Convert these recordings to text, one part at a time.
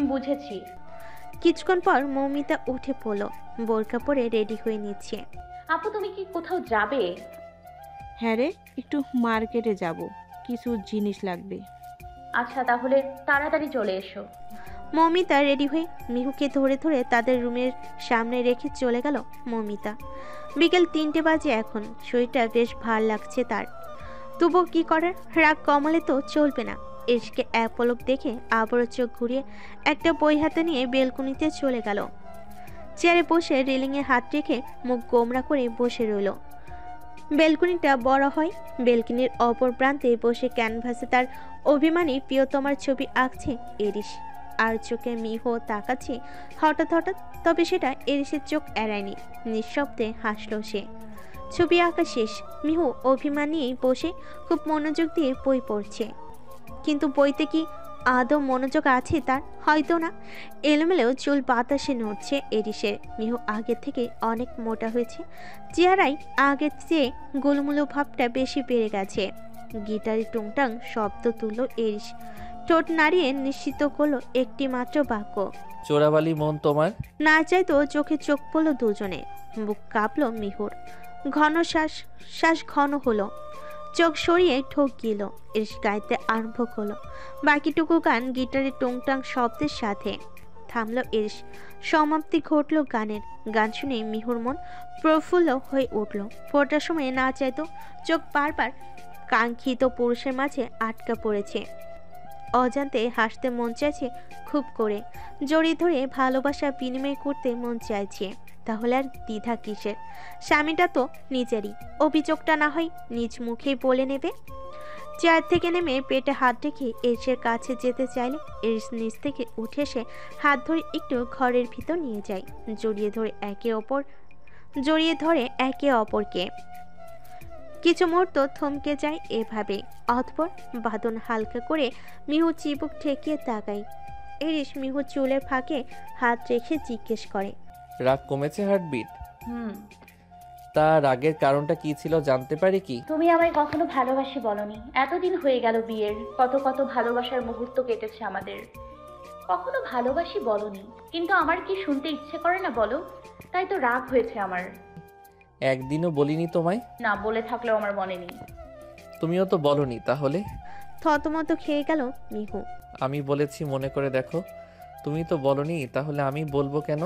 বুঝেছি। কিছুক্ষণ পর মৌমিতা উঠে পড়ল, বোরকা পরে রেডি হয়ে নিচ্ছে। আপু তুমি কি কোথাও যাবে? হ্যাঁ রে, একটু মার্কেটে যাব, কিছু জিনিস লাগবে। আচ্ছা তাহলে তাড়াতাড়ি চলে এসো। মৌমিতা রেডি হয়ে মিহুকে ধরে ধরে তাদের রুমের সামনে রেখে চলে গেল মৌমিতা। বিকেল 3টে বাজে এখন, শরীরটা বেশ ভার লাগছে তার। তবুও কি করার, রাগ কমালে তো চলবে না। এসকে এক পলক দেখে আবারও চোখ ঘুরিয়ে একটা বই হাতে নিয়ে বেলকুনিতে চলে গেল। চেয়ারে বসে রেলিংয়ে হাত রেখে মুখ গোমরা করে বসে রইল। বেলকুনিটা বড় হয়, বেলকুনির অপর প্রান্তে বসে ক্যানভাসে তার অভিমানী প্রিয়তমার ছবি আঁকছে এরিস। আর চোখে মিহু তাকাচ্ছে হঠাৎ হঠাৎ, তবে সেটা এরিসের চোখ এড়ায়নি। নিঃশব্দে হাসল সে। ছবি আঁকা শেষ, মিহু অভিমান নিয়েই বসে খুব মনোযোগ দিয়ে বই পড়ছে। কিন্তু বইতে কি আদৌ মনোযোগ আছে তার? হয়তো না। এলোমেলো চুল বাতাসে নড়ছে এরিসের। মিহু আগের থেকে অনেক মোটা হয়েছে, চেহারায় আগের চেয়ে গোলমুলো ভাবটা বেশি বেড়ে গেছে। গিটারে টুংটাং শব্দ তুলল এরিস, ঠোঁট নাড়িয়ে নিশ্চিত করলো একটি মাত্র বাক্য, চোরাবালি মন তোমার। না চাইতো চোখে চোখ পড়লো দুজনে। বুক কাঁপলো মিহুর, ঘন শ্বাস ঘন হলো, চোখ সরিয়ে ঠোক গিল। এরিস গাইতে আরম্ভ করলো, বাকিটুকু গান গিটারের টুংটাং শব্দের সাথে। থামলো এরিস, সমাপ্তি ঘটলো গানের। গান শুনে মিহুর মন প্রফুল্ল হয়ে উঠল। ফোটার সময় না চাইতো চোখ বারবার কাঙ্ক্ষিত পুরুষের মাঝে আটকা পড়েছে। অজান্তে হাসতে মন চাইছে খুব করে, জড়িয়ে ধরে ভালোবাসা বিনিময় করতে মন চাইছে। তাহলে আর দ্বিধা কিসের? স্বামীটা তো নিজেরই, অভিযোগটা না হয় নিজ মুখেই বলে নেবে। চেয়ার থেকে নেমে পেটে হাত রেখে এরিসের কাছে যেতে চাইলে এরিস নিচ থেকে উঠে এসে হাত ধরে একটু ঘরের ভিতর নিয়ে যায়। জড়িয়ে ধরে একে অপরকে। কিছু মুহূর্ত থমকে যায় এভাবে। অতঃপর বাঁধন হালকা করে মিহু চিবুক ঠেকিয়ে তাকায়। এরিস মিহু চুলের ফাঁকে হাত রেখে জিজ্ঞেস করে, রাগ কমেছে হার্টবিট? হুম। তা রাগের কারণটা কি ছিল জানতে পারি কি? তুমি আমায় কখনো ভালোবাসি বলনি। এতদিন হয়ে গেল বিয়ের, কত কত ভালোবাসার মুহূর্ত কেটেছে আমাদের। কখনো ভালোবাসি বলনি, কিন্তু আমার কি শুনতে ইচ্ছে করে না বলো? তাই তো রাগ হয়েছে আমার। একদিনও বলিনি তোমায়? না, বলে থাকলেও আমার মনে নেই। তুমিও তো বলনি তাহলে? থতমত খেয়ে গেল মিহু। আমি বলেছি মনে করে দেখো। তুমি তো বলনি, তাহলে আমি বলবো কেন?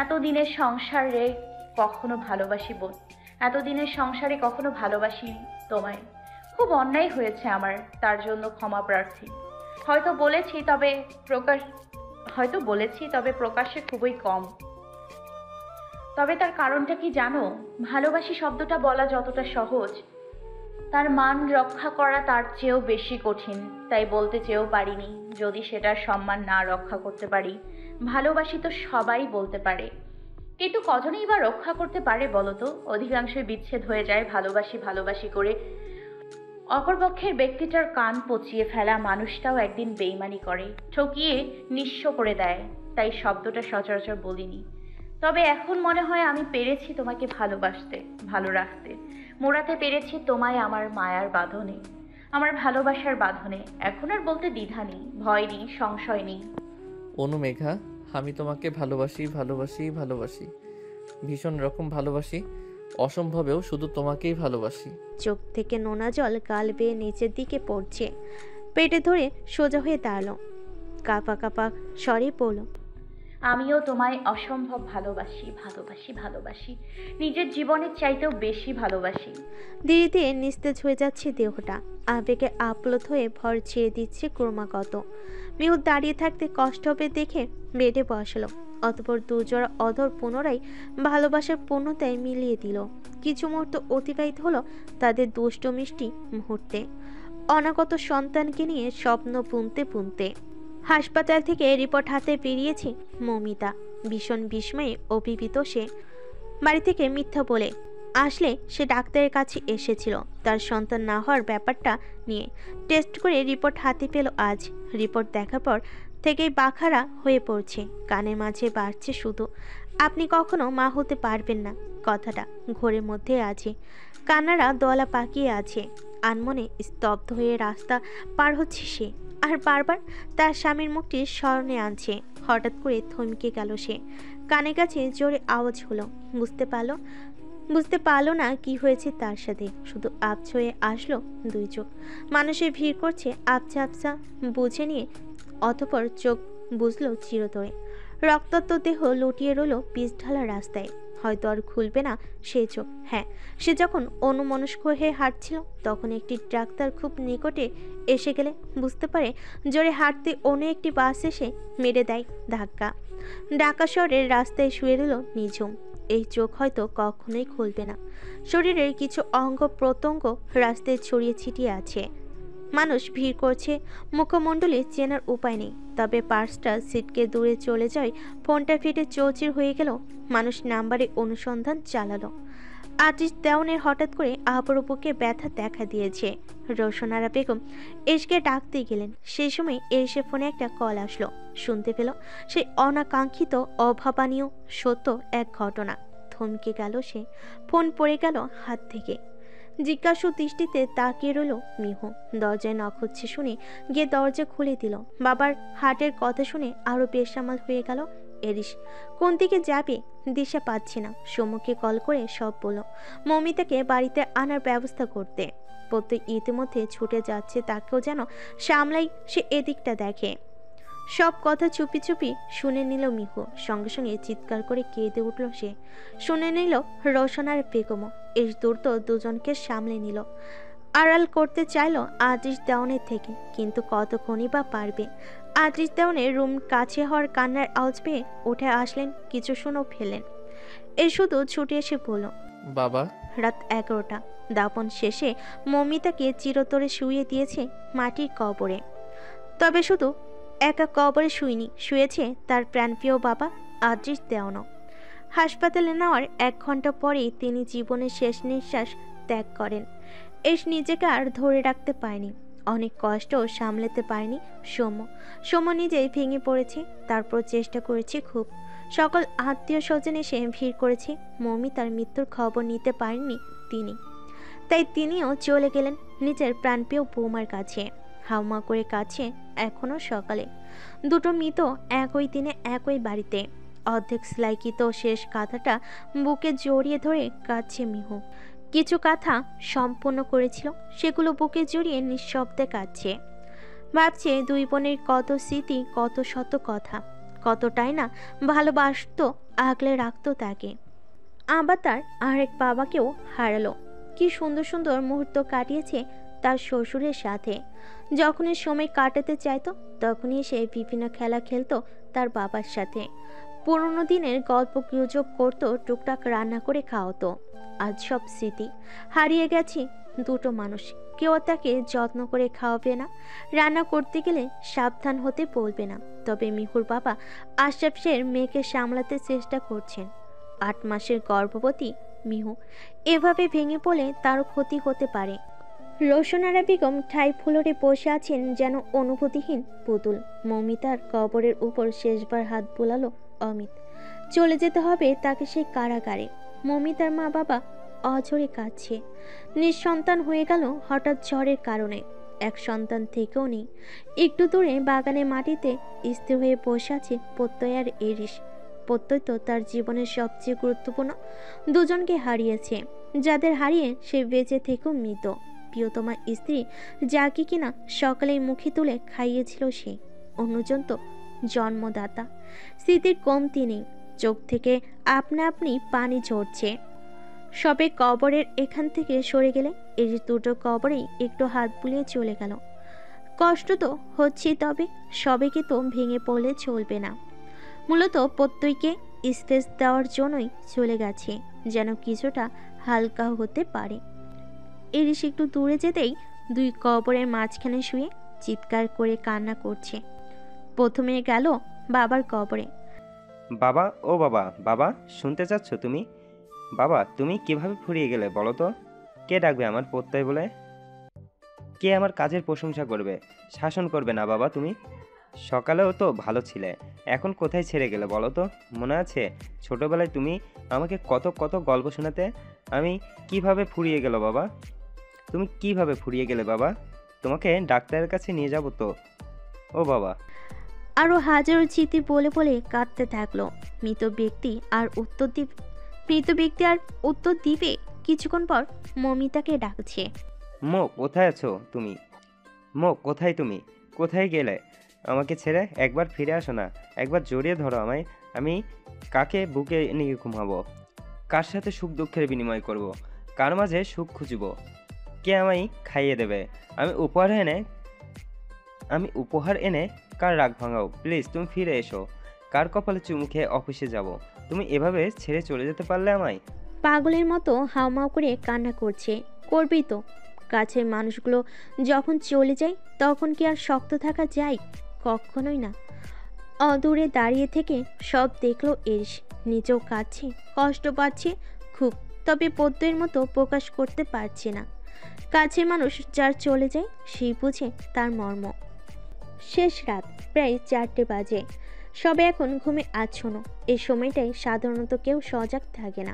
এতদিনের সংসারে কখনো ভালোবাসি এতদিনের সংসারে কখনো ভালোবাসি তোমায়। খুব অন্যায় হয়েছে আমার, তার জন্য ক্ষমা প্রার্থী। হয়তো বলেছি তবে প্রকাশ্যে খুবই কম। তবে তার কারণটা কি জানো? ভালোবাসি শব্দটা বলা যতটা সহজ, তার মান রক্ষা করা তার চেয়েও বেশি কঠিন। তাই বলতে চেয়েও পারিনি। যদি সেটার সম্মান না রক্ষা করতে পারি, ভালোবাসি তো সবাই বলতে পারে, কিন্তু কজনই বা রক্ষা করতে পারে বলো তো? অধিকাংশই বিচ্ছেদ হয়ে যায় ভালোবাসি ভালোবাসি করে। অপরপক্ষের ব্যক্তিটার কান পচিয়ে ফেলা মানুষটাও একদিন বেইমানি করে, ঠকিয়ে নিঃস্ব করে দেয়। তাই শব্দটা সচরাচর বলিনি। তবে এখন মনে হয় আমি পেরেছি তোমাকে ভালোবাসতে, ভালো রাখতে, মোড়াতে পেরেছি তোমায় আমার মায়ার বাঁধনে, আমার ভালোবাসার বাঁধনে। এখন আর বলতে দ্বিধা নেই, ভয় নেই, সংশয় নেই। অনুমেঘা, আমি তোমাকে ভালোবাসি ভালোবাসি ভালোবাসি, ভীষণ রকম ভালোবাসি। অসম্ভবেও শুধু তোমাকেই ভালোবাসি। চোখ থেকে নোনা জল গাল বেয়ে নিচের দিকে পড়ছে। পেটে ধরে সোজা হয়ে দাঁড়ালো, কাঁপা কাঁপা স্বরে পড়ল, আমিও তোমায় অসম্ভব ভালোবাসি ভালোবাসি ভালোবাসি, নিজের জীবনের চাইতেও বেশি ভালোবাসি। ধীরে ধীরে নিস্তেজ হয়ে যাচ্ছে দেহটা, আবেগে আপ্লুত হয়ে ভর ছেড়ে দিচ্ছে ক্রমাগত। মিহু দাঁড়িয়ে থাকতে কষ্ট হবে দেখে বেডে বসলো। অতঃপর দুজোড়া অধর পুনরায় ভালোবাসার পূর্ণতায় মিলিয়ে দিল। কিছু মুহূর্ত অতিবাহিত হলো তাদের দুষ্ট মিষ্টি মুহূর্তে, অনাগত সন্তানকে নিয়ে স্বপ্ন বুনতে বুনতে। হাসপাতাল থেকে রিপোর্ট হাতে বেরিয়েছে মৌমিতা। ভীষণ বিস্ময়ে অভিভূত সে। বাড়ি থেকে মিথ্যা বলে আসলে সে ডাক্তারের কাছে এসেছিল তার সন্তান না হওয়ার ব্যাপারটা নিয়ে। টেস্ট করে রিপোর্ট হাতে পেল আজ। রিপোর্ট দেখার পর থেকেই বাখারা হয়ে পড়ছে, কানের মাঝে বাড়ছে শুধু, আপনি কখনো মা হতে পারবেন না কথাটা ঘোরের মধ্যে আছে। কান্নারা দলা পাকিয়ে আছে। আনমনে স্তব্ধ হয়ে রাস্তা পার হচ্ছে সে। আর বারবার তার স্বামীর মুখটি স্মরণে আনছে। হঠাৎ করে থমকে গেল সে। কানে কাছে জোরে আওয়াজ হলো। বুঝতে পারলো না কি হয়েছে তার সাথে। শুধু আবছা হয়ে আসলো দুই চোখ। মানুষের ভিড় করছে আবছা আবছা বুঝে নিয়ে, অতঃপর চোখ বুঝলো চিরতরে। রক্তাক্ত দেহ লুটিয়ে রইল পিচ ঢালা রাস্তায়। হয়তো আর খুলবে না সে চোখ। হ্যাঁ, সে যখন অন্যমনস্ক হয়ে হাঁটছিল তখন একটি ডাক্তার খুব নিকটে এসে গেলে বুঝতে পারে জোরে হাঁটতে অন্য একটি বাস এসে মেরে দেয় ধাক্কা। ঢাকা শহরের রাস্তায় শুয়ে রইল নিঝুম। এই চোখ হয়তো কখনোই খুলবে না। শরীরের কিছু অঙ্গ প্রত্যঙ্গ রাস্তায় ছড়িয়ে ছিটিয়ে আছে। মানুষ ভিড় করছে, মুখমণ্ডলে চেনার উপায় নেই। তবে পার্সটা সিটকে দূরে চলে যায়। ফোনটা ফেটে চৌচির হয়ে গেল। মানুষ নাম্বারে অনুসন্ধান চালালো। আতিশ দেওয়ানের হঠাৎ করে আবারও বুকে ব্যথা দেখা দিয়েছে। রোশনারা বেগম এসকে ডাকতে গেলেন। সেই সময় এসে ফোনে একটা কল আসলো। শুনতে পেল সেই অনাকাঙ্ক্ষিত অভাবনীয় সত্য এক ঘটনা। থমকে গেল সে। ফোন পড়ে গেল হাত থেকে। জিজ্ঞাসু দৃষ্টিতে তাকিয়ে রইল মিহু। দরজায় নখ হচ্ছে শুনে গিয়ে দরজা খুলে দিল। বাবার হার্টের কথা শুনে আরো বেসামাল হয়ে গেল এরিস। কোন দিকে যাবে দিশা পাচ্ছে না। সমুখে কল করে সব বলল মৌমিতাকে বাড়িতে আনার ব্যবস্থা করতে। প্রত্যেক ইতিমধ্যে ছুটে যাচ্ছে, তাকেও যেন সামলাই সে এদিকটা দেখে। সব কথা চুপি চুপি শুনে নিল মিহু। সঙ্গে সঙ্গে চিৎকার করে কেঁদে উঠল সে। শুনে নিল রোশনার বেগমও। এই দ্রুত দুজনকে সামলে নিল। আড়াল করতে চাইল আতিশ দেওয়ানের থেকে, কিন্তু কতক্ষণই বা পারবে। আতিশ দেওয়ানের রুম কাছে হওয়ার কান্নার আওয়াজ পেয়ে উঠে আসলেন, কিছু শুনেও ফেলেন। এই শুধু ছুটে এসে বলল বাবা। রাত 11টা। দাপন শেষে মমিতাকে চিরতরে শুইয়ে দিয়েছে মাটির কবরে। তবে শুধু একা কবরে শুইনি, শুয়েছে তার প্রাণপ্রিয় বাবা আতিশ দেওয়ানও। হাসপাতালে নেওয়ার 1 ঘন্টা পরেই তিনি জীবনের শেষ নিঃশ্বাস ত্যাগ করেন। এস নিজেকে আর ধরে রাখতে পারেনি। অনেক কষ্ট সামলাতে পারেনি সৌম্য নিজেই ভেঙে পড়েছে। তারপর চেষ্টা করেছে খুব। সকল আত্মীয় স্বজন এসে ভিড় করেছে। মৌমিতার মৃত্যুর খবর নিতে পারেননি তিনি। তাই তিনিও চলে গেলেন নিজের প্রাণপ্রিয় বৌমার কাছে। হাউমা করে কাছে এখনো সকালে। দুটো মৃত একই দিনে একই বাড়িতে। অর্ধেক সেলাইকৃত শেষ কাঁথাটা বুকে জড়িয়ে ধরে কাঁদছে মিহু। কিছু কাঁথা সম্পূর্ণ করেছিল, সেগুলো বুকে জড়িয়ে নিঃশব্দে কাঁদছে। ভাবছে দুই বোনের কত স্মৃতি, কত শত কথা, কতটাই না ভালোবাসতো, আগলে রাখতো তাকে। আবার তার আরেক বাবাকেও হারালো। কি সুন্দর সুন্দর মুহূর্ত কাটিয়েছে তার শ্বশুরের সাথে। যখনই সময় কাটাতে চাইতো তখনই সে বিভিন্ন খেলা খেলতো তার বাবার সাথে। পুরনো দিনের গল্প গুজব করতো, টুকটাক রান্না করে খাওয়াতো। আজ সব স্মৃতি হারিয়ে গেছে। দুটো মানুষ, কেউ তাকে যত্ন করে খাওয়াবে না, রান্না করতে গেলে সাবধান হতে বলবে না। তবে মিহুর বাবা আশরাফ শের মেয়েকে সামলাতে চেষ্টা করছেন। 8 মাসের গর্ভবতী মিহু এভাবে ভেঙে পড়লে তারও ক্ষতি হতে পারে। রোশনারা বেগম ঠাই ফুলরে বসে আছেন যেন অনুভূতিহীন পুতুল। মৌমিতার কবরের উপর শেষবার হাত বোলালো অমিত। চলে যেতে হবে তাকে সেই কারাগারে। মৌমিতার মা বাবা অঝরে কাঁদছে। নিঃসন্তান হয়ে গেল হঠাৎ ঝড়ের কারণে। এক সন্তান থেকেও নেই। একটু দূরে বাগানে মাটিতে স্থির হয়ে বসে আছে প্রত্যয় আর এরিস। প্রত্যয় তো তার জীবনের সবচেয়ে গুরুত্বপূর্ণ দুজনকে হারিয়েছে, যাদের হারিয়ে সে বেঁচে থেকেও মৃত। প্রিয়তমা স্ত্রী যাকে কিনা সকালেই মুখে তুলে খাইয়েছিল সে। অন্যজন তো জন্মদাতা। স্মৃতির কমতি নেই, চোখ থেকে আপনা আপনি পানি ঝরছে। সবে কবরের এখান থেকে সরে গেলে এই দুটো কবরেই একটু হাত বুলিয়ে চলে গেল। কষ্ট তো হচ্ছে, তবে সবেকে তো ভেঙে পড়লে চলবে না। মূলত প্রত্যয়কে স্পেস দেওয়ার জন্যই চলে গেছে, যেন কিছুটা হালকা হতে পারে। এরিস একটু দূরে যেতেই দুই কবরের মাঝখানে শুয়ে চিৎকার করে কান্না করছে। প্রথমে গেল বাবার কবরে। বাবা, ও বাবা, বাবা শুনতে চাচ্ছ তুমি? বাবা, তুমি কিভাবে ফুরিয়ে গেলে বলো তো? কে ডাকবে আমার প্রত্যয় বলে? কে আমার কাজের প্রশংসা করবে, শাসন করবে না? বাবা তুমি সকালেও তো ভালো ছিলে, এখন কোথায় ছেড়ে গেলে বলো তো? মনে আছে ছোটবেলায় তুমি আমাকে কত কত গল্প শোনাতে? আমি কিভাবে ফুরিয়ে গেল বাবা? তুমি কিভাবে ফুরিয়ে গেলে বাবা? তোমাকে ডাক্তারের কাছে নিয়ে যাব তো? ও বাবা। আরও হাজারো চিঠি বলে বলে কাঁদতে থাকলো। মৃত ব্যক্তি আর উত্তর দিবে। কিছুক্ষণ পর মমিতাকে ডাকছে। মো, কোথায় আছো তুমি? মো, কোথায় তুমি? কোথায় গেলে? আমাকে ছেড়ে একবার ফিরে আসো না। একবার জড়িয়ে ধরো আমায়। আমি কাকে বুকে নিয়ে ঘুমাবো? কার সাথে সুখ দুঃখের বিনিময় করব? কার মাঝে সুখ খুঁজব? কে আমায় খাইয়ে দেবে? আমি উপহার এনে কার রাগ ভাঙাও? প্লিজ তুমি ফিরে এসো। কার কপালে চুমু খেয়ে অফিসে যাব? তুমি এভাবে ছেড়ে চলে যেতে পারলে আমায়? পাগলের মতো হাউমাউ করে কান্না করছে। করবেই তো। কাছের মানুষগুলো যখন চলে যায় তখন কি আর শক্ত থাকা যায়? কখনোই না। অদূরে দাঁড়িয়ে থেকে সব দেখলো এরিস। নিজেও কাঁদছে, কষ্ট পাচ্ছে খুব, তবে পদ্মের মতো প্রকাশ করতে পারছে না। কাছের মানুষ যার চলে যায় সেই বুঝে তার মর্ম। শেষ রাত, প্রায় 4টে বাজে। সবে এখন ঘুমে আচ্ছন্ন। এই সময়টাই সাধারণত কেউ সজাগ থাকে না।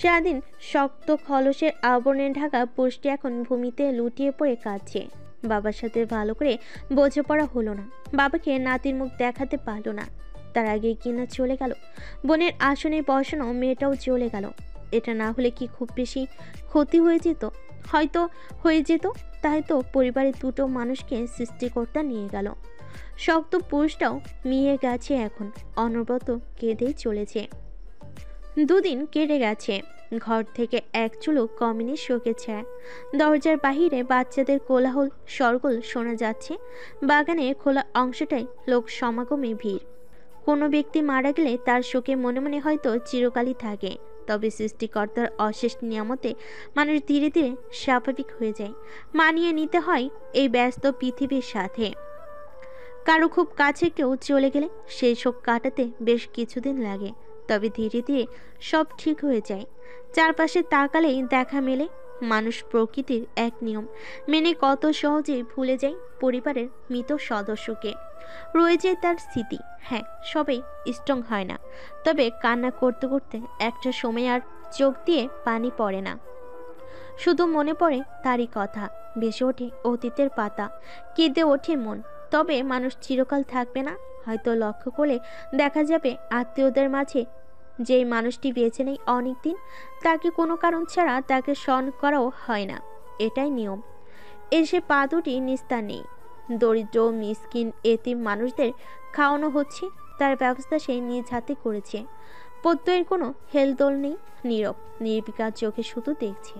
সারাদিন শক্ত খলসের আবরণে ঢাকা পুষ্টি এখন ভূমিতে লুটিয়ে পড়ে কাঁদছে। বাবার সাথে ভালো করে বোঝাপড়া হলো না। বাবাকে নাতির মুখ দেখাতে পারলো না। তার আগে কিনা চলে গেল। বোনের আসনে বসানো মেয়েটাও চলে গেল। এটা না হলে কি খুব বেশি ক্ষতি হয়ে যেত? হয়তো হয়ে যেত। তাই তো পরিবারের দুটো মানুষকে সৃষ্টিকর্তা নিয়ে গেল। শক্ত পুরুষটাও মিয়ে গেছে এখন। অনবরত কেঁদেই চলেছে। দুদিন কেটে গেছে। ঘর থেকে এক চুলো কমেনি শোকে ছায়া। দরজার বাহিরে বাচ্চাদের কোলাহল শরগোল শোনা যাচ্ছে। বাগানের খোলা অংশটায় লোক সমাগমে ভিড়। কোনো ব্যক্তি মারা গেলে তার শোকে মনে মনে হয়তো চিরকালই থাকে। তবে সৃষ্টিকর্তার অশেষ নিয়ামতে মানুষ ধীরে ধীরে স্বাভাবিক হয়ে যায়। মানিয়ে নিতে হয় এই ব্যস্ত পৃথিবীর সাথে। কারো খুব কাছে কেউ চলে গেলে সেই শোক কাটাতে বেশ কিছুদিন লাগে, তবে ধীরে ধীরে সব ঠিক হয়ে যায়। চারপাশে তাকালেই দেখা মেলে মানুষ প্রকৃতির এক নিয়ম মেনে কত সহজেই ভুলে যায় পরিবারের মৃত সদস্যকে। রয়ে যায় তার স্মৃতি। হ্যাঁ, সবাই স্ট্রং হয় না, তবে কান্না করতে করতে একটা সময় আর চোখ দিয়ে পানি পড়ে না। শুধু মনে পড়ে তারই কথা। ভেসে ওঠে অতীতের পাতা, কেঁদে ওঠে মন। তবে মানুষ চিরকাল থাকবে না। হয়তো লক্ষ্য করলে দেখা যাবে আত্মীয়দের মাঝে যেই মানুষটি বেঁচে নেই অনেকদিন, তাকে কোনো কারণ ছাড়া তাকে স্মরণ করাও হয় না। এটাই নিয়ম। এসে পা দুটি নিস্তার নেই। দরিদ্র মিসকিন এতিম মানুষদের খাওয়ানো হচ্ছে, তার ব্যবস্থা সে নিজ হাতে করেছে। পদ্মের কোনো হেলদোল নেই, নীরব নির্বিকার চোখে শুধু দেখছে।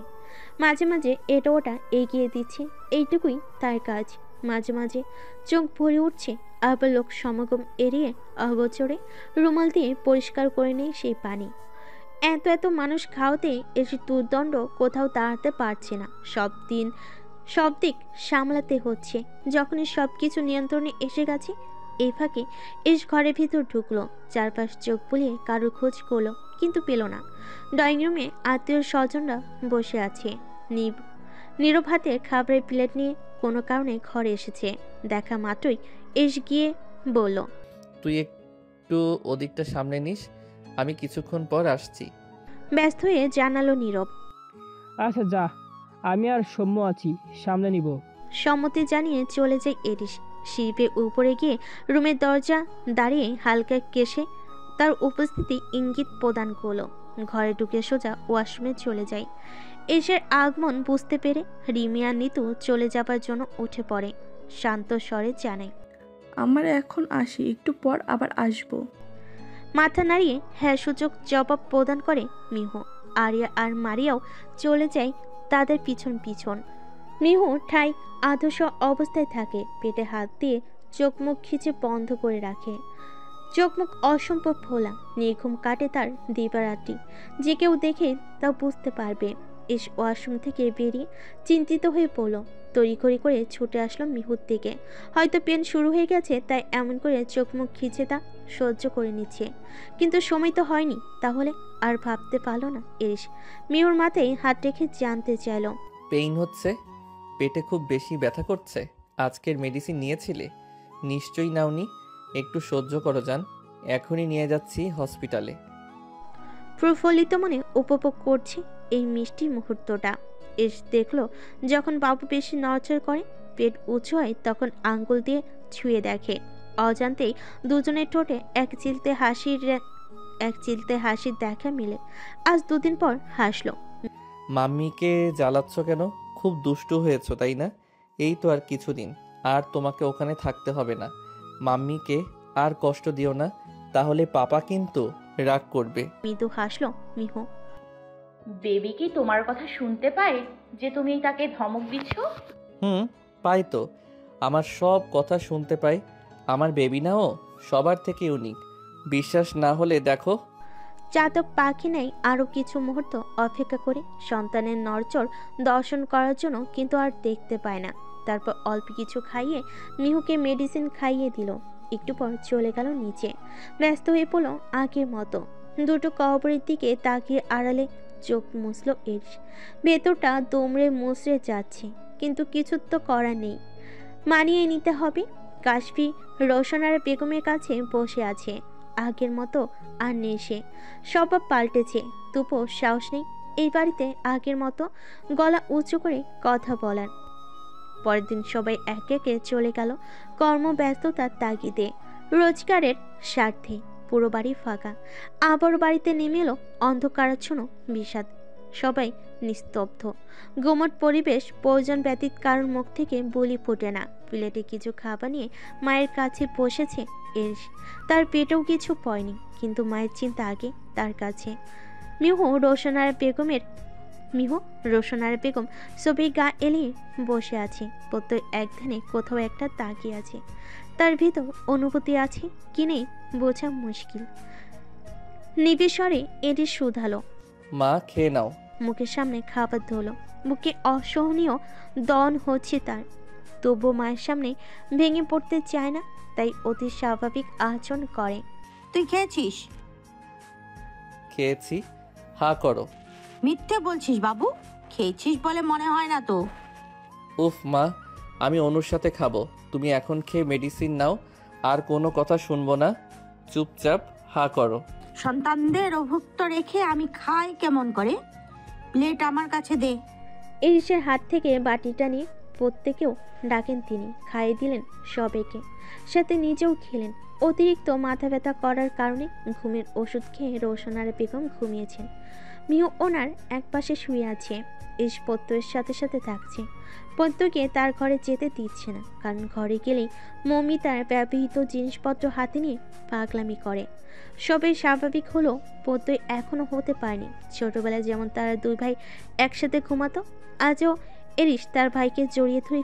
মাঝে মাঝে এটা ওটা এগিয়ে দিচ্ছে, এইটুকুই তার কাজ। মাঝে মাঝে চোখ ভরে উঠছে, আবার লোক সমাগম এড়িয়ে অগোচরে রুমাল দিয়ে পরিষ্কার করে নেই সেই পানি। এত এত মানুষ খাওয়াতে এসে দুর্দণ্ড কোথাও দাঁড়াতে পারছে না। সব দিক সামলাতে হচ্ছে। যখনই সব কিছু নিয়ন্ত্রণে এসে গেছে, এই ফাঁকে ঘরের ভিতর ঢুকলো। চারপাশ চোখ বুলিয়ে কারোর খোঁজ করলো, কিন্তু পেল না। ড্রয়িং রুমে আত্মীয় স্বজনরা বসে আছে। নীরব হাতে খাবারের প্লেট নিয়ে কোনো কারণে ঘরে এসেছে। দেখা মাত্রই গিয়ে বলল, তুই একটু ওদিকটা সামনে নিস, আমি কিছুক্ষণ পর আসছি। ব্যস্ত হয়ে জানালো নীরব। আচ্ছা যা, আমি আর সৌম্য আছি, সামনে নিব। সম্মতি জানিয়ে চলে যায় এরিস। শিল্পে উপরে গিয়ে রুমের দরজা দাঁড়িয়ে হালকা কেশে তার উপস্থিতি ইঙ্গিত প্রদান করলো। ঘরে ঢুকে সোজা ওয়াশরুমে চলে যায়। এসের আগমন বুঝতে পেরে রিমি আর নিতু চলে যাবার জন্য উঠে পড়ে। শান্ত স্বরে জানায়, আমার এখন আসি, একটু পর আবার আসবো। মাথা নাড়িয়ে হ্যাঁ সূচক জবাব প্রদান করে মিহু। আরিয়া আর মারিয়াও চলে যায় তাদের পিছন পিছন। মিহু ঠাই আধস অবস্থায় থাকে, পেটে হাত দিয়ে চোখ মুখ খিচে বন্ধ করে রাখে। চোখ মুখ অসম্ভব ফোলা, নির্ঘুম কাটে তার দিবারাত্রি। যে কেউ দেখে তা বুঝতে পারবে। ওয়াশরুম থেকে বেরিয়ে চিন্তিত হয়ে পড়ল। তড়িঘড়ি করে ছুটে আসলো মিহুর দিকে। হয়তো পেন শুরু হয়ে গেছে, তাই এমন করে চোখ মুখ খিচে তা সহ্য করে নিচ্ছে। কিন্তু সময় তো হয়নি। তাহলে আর ভাবতে পারল না এরিস। মিহুর মাথায় হাত রেখে জানতে চাইল, পেইন হচ্ছে? পেটে খুব বেশি ব্যথা করছে? আজকের মেডিসিন নিয়েছিলে? নিশ্চয়ই নাওনি। একটু সহ্য করো যান, এখনই নিয়ে যাচ্ছি হসপিটালে। প্রফুল্লিত মনে উপভোগ করছে এই মিষ্টি মুহূর্তটা। দেখলো যখন বাবু বেশি নড়চড় করে পেট উঁচু হয় তখন আঙ্গুল দিয়ে ছুঁয়ে দেখে। অজান্তেই দুজনের ঠোঁটে এক চিলতে হাসির দেখা মিলে। আজ 2 দিন পর হাসলো। মাম্মিকে জ্বালাচ্ছ কেন? খুব দুষ্টু হয়েছো তাই না? এই তো আর কিছুদিন, আর তোমাকে ওখানে থাকতে হবে না। মাম্মিকে আর কষ্ট দিও না, তাহলে পাপা কিন্তু রাগ করবে। মৃদু হাসলো মিহু। বেবি কি তোমার কথা শুনতে পায় যে তুমি তাকে ধমক দিচ্ছ? পাই তো, আমার সব কথা শুনতে পাই। আমার বেবি নাও সবার থেকে ইউনিক। বিশ্বাস না হলে দেখো। চাতক পাখি নাই আরো কিছু মুহূর্ত অপেক্ষা করে সন্তানের নড়চড় দর্শন করার জন্য, কিন্তু আর দেখতে পায় না। তারপর অল্প কিছু খাইয়ে মিহুকে মেডিসিন খাইয়ে দিল। একটু পর চলে গেল নিচে। ব্যস্ত হয়ে পড়ল আগের মতো। দুটো কবরের দিকে তাকিয়ে আড়ালে চোখ মুছল এরিস। ভেতরটা দুমড়ে মুচড়ে যাচ্ছে, কিন্তু কিছু তো করার নেই, মানিয়ে নিতে হবে। কাশফি রোশনার বেগমের কাছে বসে আছে। আগের মতো আর নেই সে, স্বভাব পাল্টেছে। তবুও সাহস নেই এই বাড়িতে আগের মতো গলা উঁচু করে কথা বলার। পরের দিন সবাই একে একে চলে গেল কর্মব্যস্ততার তাগিদে, রোজগারের স্বার্থে। পুরো বাড়ি ফাঁকা। আবার বাড়িতে নেমে এলো অন্ধকারাচ্ছন্ন বিষাদ। সবাই নিস্তব্ধ, গুমট পরিবেশ। প্রয়োজন ব্যতীত কারোর মুখ থেকে বলি ফোটে না। প্লেটে কিছু খাবার নিয়ে মায়ের কাছে বসেছে এরিস। তার পেটেও কিছু পড়েনি, কিন্তু মায়ের চিন্তা আগে তার কাছে। মিহু রোশনার বেগম ছবির গা এলিয়ে বসে আছে। প্রত্যেক এক ধ্যানে কোথাও একটা তাকিয়ে আছে। তার ভিতর অনুভূতি আছে কি নেই বোঝা মুশকিল। নিবিষরে এরিস শুধালো। মা খেয়ে নাও। মুখের সামনে খাবার ধরলো। বুকে অসহনীয় দন হচ্ছে তার। তবুও মায়ের সামনে ভেঙে পড়তে চায় না, তাই অতি স্বাভাবিক আচরণ করে। তুই খেয়েছিস? খেয়েছি। হা করো। মিথ্যে বলছিস বাবু, খেয়েছিস বলে মনে হয় না তো। উফ মা, আমি অনুর সাথে খাবো। তুমি এখন খেয়ে মেডিসিন নাও, আর কোনো কথা শুনবো না। চুপচাপ হা করো। সন্তানদের অভুক্ত রেখে আমি খাই কেমন করে? প্লেট আমার কাছে দে। এরিসের হাত থেকে বাটিটা নিয়ে প্রত্যেকেও ডাকেন তিনি। খাইয়ে দিলেন সবাইকে, সাথে নিজেও খেলেন। অতিরিক্ত মাথা ব্যথা করার কারণে ঘুমের ওষুধ খেয়ে রোশনার বেগম ঘুমিয়েছেন। মিহু ওনার এক পাশে শুয়ে আছে। এস প্রত্যয়ের সাথে সাথে থাকছে। প্রত্যয়কে তার ঘরে যেতে দিচ্ছে না, কারণ ঘরে গেলেই মমি তার ব্যবহৃত জিনিসপত্র হাতে নিয়ে পাগলামি করে। সবাই স্বাভাবিক হলো, প্রত্যয় এখনো হতে পারেনি। ছোটবেলায় যেমন তারা 2 ভাই একসাথে ঘুমাতো, আজও এরিস তার ভাইকে জড়িয়ে ধরে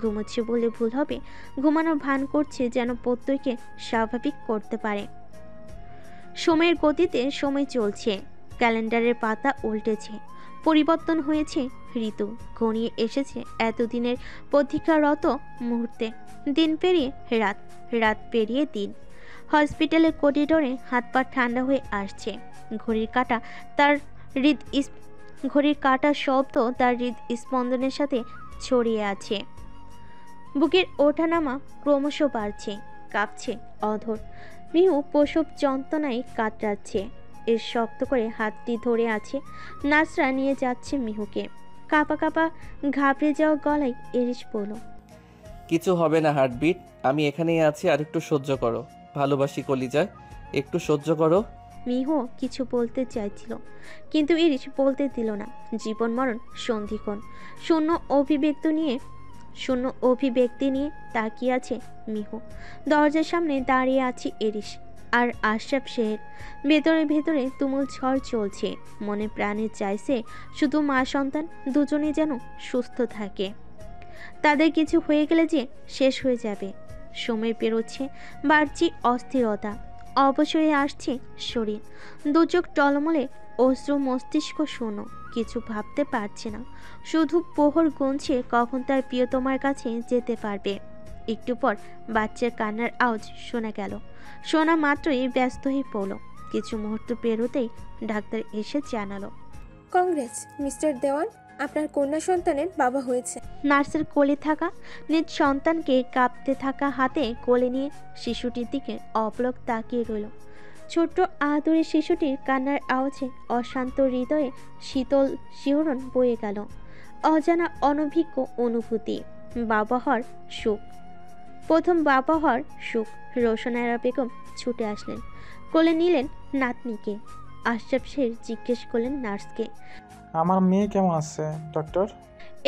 ঘুমোচ্ছে বলে ভুল হবে। ঘুমানোর ভান করছে যেন প্রত্যয়কে স্বাভাবিক করতে পারে। সময়ের গতিতে সময় চলছে, ক্যালেন্ডারের পাতা উল্টেছে, পরিবর্তন হয়েছে ঋতু, ঘনিয়ে এসেছে এতদিনের প্রতীক্ষারত মুহূর্তে। দিন পেরিয়ে রাত, রাত পেরিয়ে দিন। হসপিটালের করিডোরে হাত পা ঠান্ডা হয়ে আসছে। ঘড়ির কাঁটা শব্দ তার হৃদস্পন্দনের সাথে ছড়িয়ে আছে। বুকের ওঠানামা ক্রমশ বাড়ছে, কাঁপছে অধর। মিহু প্রসব যন্ত্রণায় কাতরাচ্ছে। এর শক্ত করে হাতটি ধরে আছে। নাসরা নিয়ে যাচ্ছে মিহুকে। কাঁপা কাঁপা ঘাবড়ে যাওয়া গলায় এরিস বলল, কিছু হবে না হার্টবিট, আমি এখানেই আছি, আর একটু সহ্য করো। ভালোবাসি কলিজা, একটু সহ্য করো। মিহু কিছু বলতে চাইছিল, কিন্তু ইরিশ বলতে দিল না। জীবন মরণ সন্ধিক্ষণ। শূন্য অভিব্যক্তি নিয়ে তাকিয়ে আছে মিহু। দরজার সামনে দাঁড়িয়ে আছে এরিশ আর আশরাফ শের। ভেতরে ভেতরে তুমুল ঝড় চলছে। মনে প্রাণে চাইছে শুধু মা সন্তান দুজনে যেন সুস্থ থাকে। তাদের কিছু হয়ে গেলে যে শেষ হয়ে যাবে। সময় পেরোচ্ছে, বাড়ছে অস্থিরতা, অবসরে আসছে শরীর। দুচোখ টলমলে, অশ্রু, মস্তিষ্ক শূন্য, কিছু ভাবতে পারছে না। শুধু প্রহর গুনছে কখন তার প্রিয়তমার কাছে যেতে পারবে। একটু পর বাচ্চার কান্নার আওয়াজ শোনা গেল। শোনা মাত্রই ব্যস্ত হয়ে পড়ল। কিছু মুহূর্ত পেরোতেই ডাক্তার এসে জানালো, কংগ্রেস মিস্টার দেওয়ান, আপনার কন্যা সন্তানের বাবা হয়েছে। নার্সের কোলে থাকা নিজ সন্তানকে কাঁপতে থাকা হাতে কোলে নিয়ে শিশুটির দিকে অপলক তাকিয়ে রইল। ছোট্ট আদরে শিশুটির কান্নার আওয়াজে অশান্ত হৃদয়ে শীতল শিহরণ বয়ে গেল। অজানা অনভিজ্ঞ অনুভূতি। বাবা হওয়ার সুখ। প্রথম বাবা হওয়ার সুখ। রোশনারা বেগম ছুটে আসলেন, কোলে নিলেন নাতনিকে। আশরাফ শের জিজ্ঞেস করলেন নার্সকে। আমার মেয়ে কেমন আছে ডক্টর?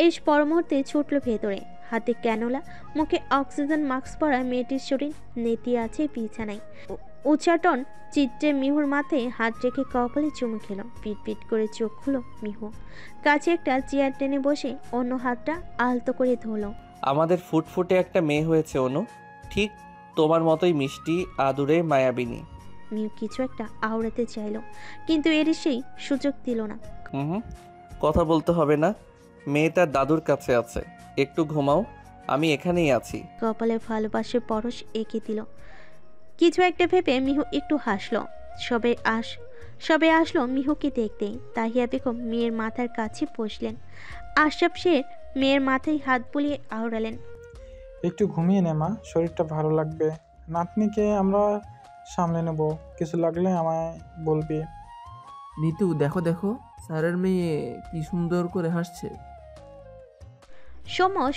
এই পরমুহূর্তে ছুটল ভেতরে, হাতে ক্যানোলা, মুখে অক্সিজেন মাস্ক পরা মেয়েটির শরীর নেতিয়ে আছে বিছানায়। উচ্চাটন চিত্রে মিহুর মাথায় হাত রেখে কপালে চুমু খেল। পিট পিট করে চোখ খুলো মিহু। কাছে একটা চেয়ার টেনে বসে অন্য হাতটা আলতো করে ধরল। আমাদের ফুটফুটে একটা মেয়ে হয়েছে অনু, ঠিক তোমার মতোই মিষ্টি, আদুরে, মায়াবিনী। মিহু কিছু একটা আওড়াতে চাইল, কিন্তু এর সেই সুযোগ দিল না। হুম, কথা বলতে হবে না, মেয়ে তার দাদুর কাছে আছে, একটু ঘুমাও, আমি এখানেই আছি। কপালে ভালোবাসার পরশ এঁকে দিল। কিছু একটা ভেবে মিহু একটু হাসলো। সবে আসলো মিহুকে দেখতে। তাহিয়া বেগম মেয়ের মাথার কাছে বসলেন। আশরাফ শের মেয়ের মাথায় হাত বুলিয়ে আওড়ালেন। একটু ঘুমিয়ে নে মা, শরীরটা ভালো লাগবে। নাতনিকে আমরা সামলে নেব, কিছু লাগলে আমায় বলবি। নিতু, দেখো দেখো, স্যারের মেয়ে কি সুন্দর করে হাসছে।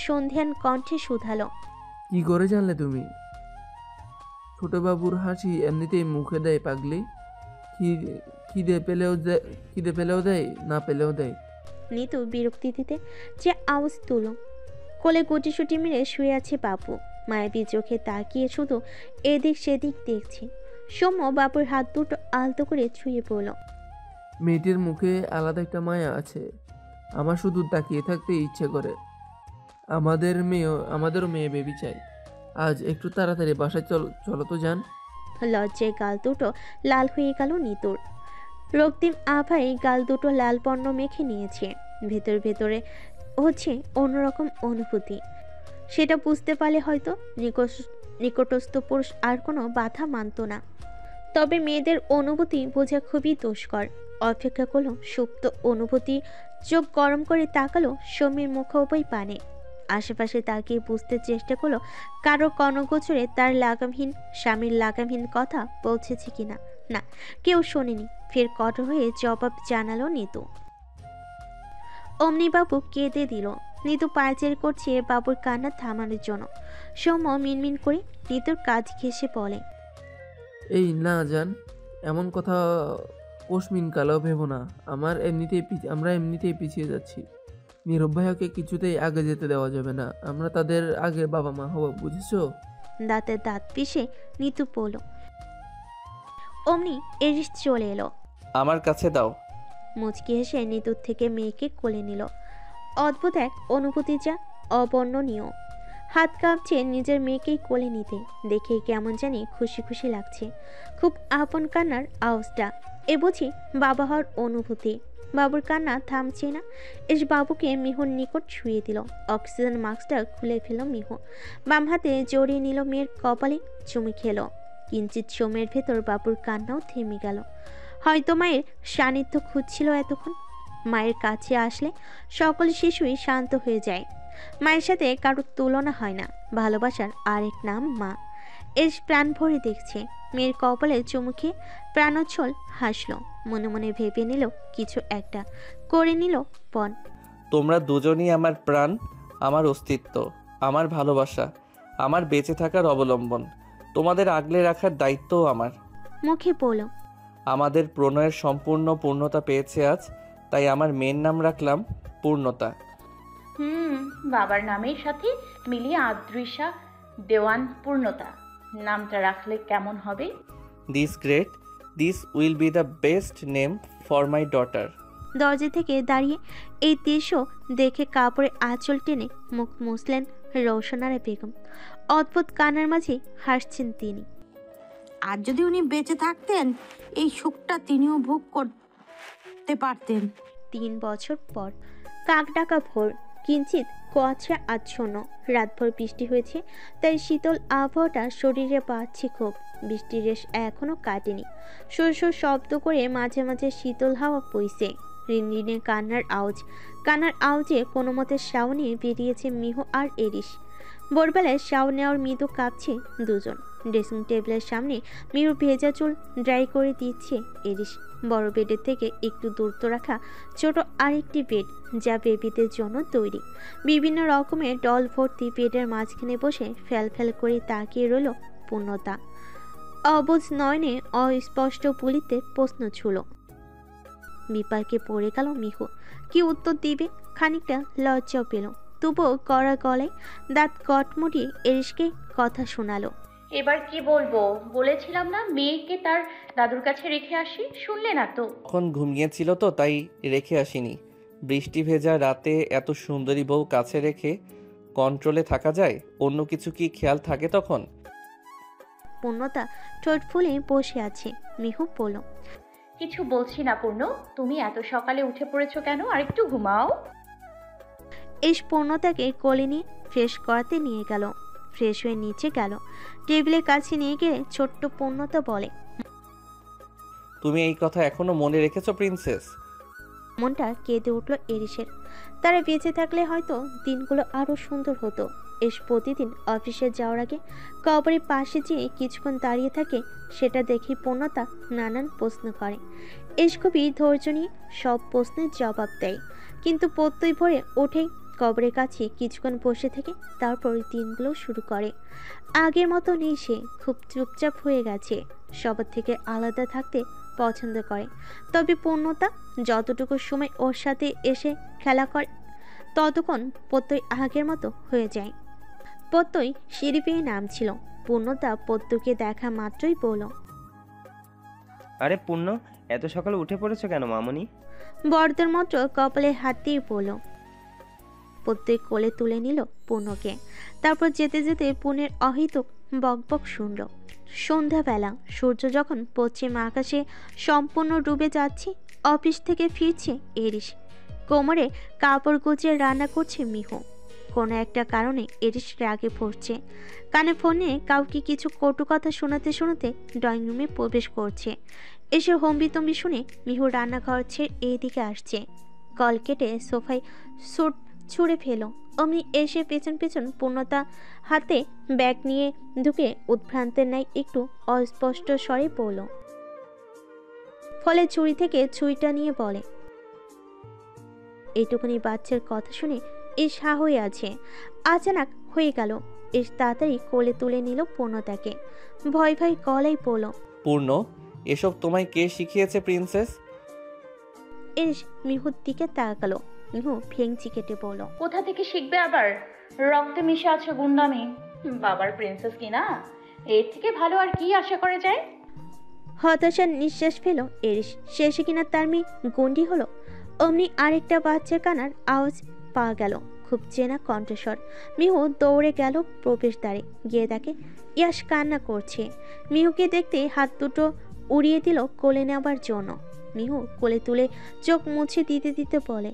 সন্ধ্যান কণ্ঠে শুধালো। কি করে জানলে তুমি? ছোটবাবুর হাসি এমনিতেই মুখে দেয় পাগলি, খিদে পেলেও দেয়, না পেলেও দেয়। নিতু বিরক্তি দিতে যে আওয়াজ তুল। কোলে গুটিসুটি মেরে শুয়ে আছে বাবু। মায়াবী চোখে তাকিয়ে শুধু এদিক সেদিক দেখছে। বাবুর হাত দুটো আলতো করে ছুঁয়ে পড়ল। মেয়েটির মুখে আলাদা একটা মায়া আছে, আমার শুধু তাকিয়ে থাকতে ইচ্ছে করে। আমাদেরও মেয়ে বেবি চাই। আজ একটু তাড়াতাড়ি বাসায় চলো তো যান। লজ্জায় গাল দুটো লাল হয়ে গেল নিতুর। রক্তিম আভায় গাল দুটো লাল বর্ণ মেখে নিয়েছে। ভেতরে হচ্ছে অন্যরকম অনুভূতি। সেটা বুঝতে পারলে হয়তো নিকটস্থ পুরুষ আর কোনো বাধা মানত না। তবে মেয়েদের অনুভূতি বোঝা খুবই দুষ্কর। অপেক্ষা করলো সুপ্ত অনুভূতি। চোখ গরম করে তাকালো সমীর মুখোপাই পানে। আশেপাশে তাকিয়ে বুঝতে চেষ্টা করলো কারো কর্ণগোচরে তার লাগামহীন স্বামীর লাগামহীন কথা পৌঁছেছে কিনা। না, কেউ শোনেনি। ফের কঠোর হয়ে জবাব জানালো নিতু। অমনি বাবু কেঁদে দিল। নিতু পায়চারি করছে বাবুর কান্না থামানোর জন্য। মিনমিন করে নিতুর কাজ ঘেঁষে বলে। এই না যান, এমন কথা কোশমিন কালাও ভেবো না। আমরা এমনিতেই পিছিয়ে যাচ্ছি। নীরব ভাইয়াকে কিছুতেই আগে যেতে দেওয়া যাবে না। আমরা তাদের আগে বাবা মা হব, বুঝেছো? দাঁতে দাঁত পিষে নিতু বলল। অমনি এরিস চলে এলো। আমার কাছে দাও। মুচকি হেসে নিতুর থেকে মেয়েকে কোলে নিল। অদ্ভুত এক অনুভূতি, যা অবর্ণনীয়। হাত কাঁপছে নিজের মেয়েকেই কোলে নিতে। দেখে কেমন জানি খুশি খুশি লাগছে। খুব আপন কান্নার আওয়াজটা। এ বুঝি বাবা হওয়ার অনুভূতি। বাবুর কান্না থামছে না। বাবুকে মিহুর নিকট ছুঁয়ে দিল। অক্সিজেন মাস্কটা খুলে ফেল মিহু। বাম হাতে জড়িয়ে নিল মেয়ের কপালে, চুমু খেল। কিঞ্চিত সময়ের ভেতর বাবুর কান্নাও থেমে গেল। হয়তো মায়ের সান্নিধ্য খুঁজছিল এতক্ষণ। মায়ের কাছে আসলে সকল শিশুই শান্ত হয়ে যায়। মায়ের সাথে কারোর তুলনা হয় না। ভালোবাসার আরেক নাম মা। প্রাণ ভরে দেখছে। মেয়ের কপালে চুমু খেয়ে প্রাণোচ্ছল হাসলো। মনে মনে ভেবে নিল কিছু একটা করে নিল পণ। তোমরা দুজনই আমার প্রাণ, আমার অস্তিত্ব, আমার ভালোবাসা, আমার বেঁচে থাকার অবলম্বন। তোমাদের আগলে রাখার দায়িত্বও আমার। মুখে বলল। আমাদের প্রণয়ের সম্পূর্ণ পূর্ণতা পেয়েছে আজ, তাই আমার মেয়ের নাম রাখলাম পূর্ণতা। বাবার নামের সাথে মিলিয়ে আদ্রিসা দেওয়ান পূর্ণতা নামটা রাখলে কেমন হবে? This will be the best name for my daughter. দরজা থেকে দাঁড়িয়ে এই দৃশ্য দেখে কাপড়ে আঁচল টেনে মুখ মুছলেন রওশনারা বেগম। অদ্ভুত কান্নার মাঝে হাসছেন তিনি। আর যদি উনি বেঁচে থাকতেন, এই সুখটা তিনিও ভোগ করতে পারতেন। 3 বছর পর কাক ডাকা ভোর, কিঞ্চিত কুয়াশা আচ্ছন্ন। রাতভর বৃষ্টি হয়েছে, তাই শীতল আবহাওয়াটা শরীরে বাড়ছে খুব। বৃষ্টির রেশ এখনো কাটেনি। সুর শব্দ করে মাঝে মাঝে শীতল হাওয়া বইছে। রিনরিনে কান্নার আওয়াজে কোনো মতে শাও নিয়ে বেরিয়েছে মিহু আর এরিস। ভোরবেলায় শাও নেওয়ার মৃদু কাঁপছে দুজন। ড্রেসিং টেবিলের সামনে মিহুর ভেজা চুল ড্রাই করে দিচ্ছে এরিস। বড় বেডের থেকে একটু দূরত্ব রাখা ছোট আরেকটি বেড, যা বেবিদের জন্য তৈরি। বিভিন্ন রকমের ডল ভর্তি বেডের মাঝখানে বসে ফ্যাল করে তাকিয়ে রইল পূর্ণতা। অবুঝ নয়নে অস্পষ্ট পুলিতে প্রশ্ন ছুল। বিপাকে পড়ে গেল মিহু। কি উত্তর দিবে? খানিকটা লজ্জাও পেল, তবুও কড়া গলায় দাঁত কটমুটিয়ে এরিসকে কথা শোনালো। এবার কি বলবো? বলেছিলাম না মেয়েকে তার দাদুর কাছে রেখে আসি, শুনলে না তো? তখন ঘুমিয়েছিল তো তাই রেখে আসিনি। বৃষ্টি ভেজা রাতে এত সুন্দরী বউ কাছে রেখে কন্ট্রোলে থাকা যায়? অন্য কিছু কি খেয়াল থাকে তখন? পূর্ণতা ঠোঁট ফুলে বসে আছে। মিহু বলল, কিছু বলছি না পূর্ণ, তুমি এত সকালে উঠে পড়েছো কেন? আর একটু ঘুমাও। এস পূর্ণতাকে কোলে নিয়ে ফ্রেশ করাতে নিয়ে গেল। ফ্রেশ হয়ে নিচে গেল। টেবিলের কাছে নিয়ে গেলে ছোট্ট পূর্ণতা বলে, তুমি এই কথা এখনো মনে রেখেছো প্রিন্সেস? মনটা কেঁদে উঠল এরিসের। তারা বেঁচে থাকলে হয়তো দিনগুলো আরো সুন্দর হতো। এস প্রতিদিন অফিসে যাওয়ার আগে কবরের পাশে যেয়ে কিছুক্ষণ দাঁড়িয়ে থাকে, সেটা দেখে পূর্ণতা নানান প্রশ্ন করে। এস খুবই ধৈর্য নিয়ে সব প্রশ্নের জবাব দেয়, কিন্তু প্রত্যয় ভরে ওঠেই কবরের কাছে কিছুক্ষণ বসে থেকে তারপর দিনগুলো শুরু করে। আগের মতো নেই, সে খুব চুপচাপ হয়ে গেছে, সবার থেকে আলাদা থাকতে পছন্দ করে। তবে পূর্ণতা যতটুকু সময় ওর সাথে এসে খেলা করে ততক্ষণ প্রত্যয় আগের মতো হয়ে যায়। প্রত্যয় সিঁড়ি পেয়ে নামছিল। পূর্ণতা প্রত্যয়কে দেখা মাত্রই বলল, আরে পূর্ণ, এত সকালে উঠে পড়েছো কেন মামুনি? বরদের মতো কপালে হাত দিয়ে বলল। প্রত্যয় কোলে তুলে নিল পূর্ণকে। তারপর যেতে যেতে পুনের অহিতুক বকবক শুনল। সন্ধ্যাবেলা সূর্য যখন পশ্চিম আকাশে সম্পূর্ণ ডুবে যাচ্ছে, অফিস থেকে ফিরছে এরিস। কোমরে কাপড় গুছিয়ে রান্না করছে মিহু। কোনো একটা কারণে এরিস রাগে পড়ছে। কানে ফোনে কাউকে কিছু কটু কথা শোনাতে শোনাতে ড্রয়িং রুমে প্রবেশ করছে। এসে হম্বিতম্বি শুনে মিহু রান্নাঘর ছেড়ে এইদিকে আসছে। কল কেটে সোফায় সুট ছুঁড়ে ফেলো। অমনি এসে পেছন পেছন পূর্ণতা হাতে ব্যাগ নিয়ে ঢুকে উদ্ভ্রান্তের ন্যায় একটু অস্পষ্ট স্বরে বলল। ফলে চুরি থেকে ছুরিটা নিয়ে বলে, এইটুকুনি বাচ্চার কথা শুনে এস হা হয়ে আছে। আচানক হয়ে গেল। এস তাড়াতাড়ি কোলে তুলে নিল পূর্ণতাকে। ভয় ভয় গলায় বলল, পূর্ণ, এসব তোমায় কে শিখিয়েছে প্রিন্সেস? এস মিহুর দিকে তাকালো। মিহু ভেঙচি কেটে বলল, কোথা থেকে শিখবে আবার? রক্তে মিশে আছে গুন্ডামি। বাবার প্রিন্সেস কিনা, এর থেকে ভালো আর কি আশা করা যায়? হতাশার নিঃশ্বাস ফেল এরিস। শেষে কিনা তার মেয়ে গন্ডি হলো। অমনি আরেকটা বাচ্চার কান্নার আওয়াজ পাওয়া গেল, খুব চেনা কণ্ঠস্বর। মিহু দৌড়ে গেল প্রবেশদ্বারে। গিয়ে দেখে ইয়াশ কান্না করছে। মিহুকে দেখতে হাত দুটো উড়িয়ে দিল কোলে নেওয়ার জন্য। মিহু কোলে তুলে চোখ মুছে দিতে দিতে বলে,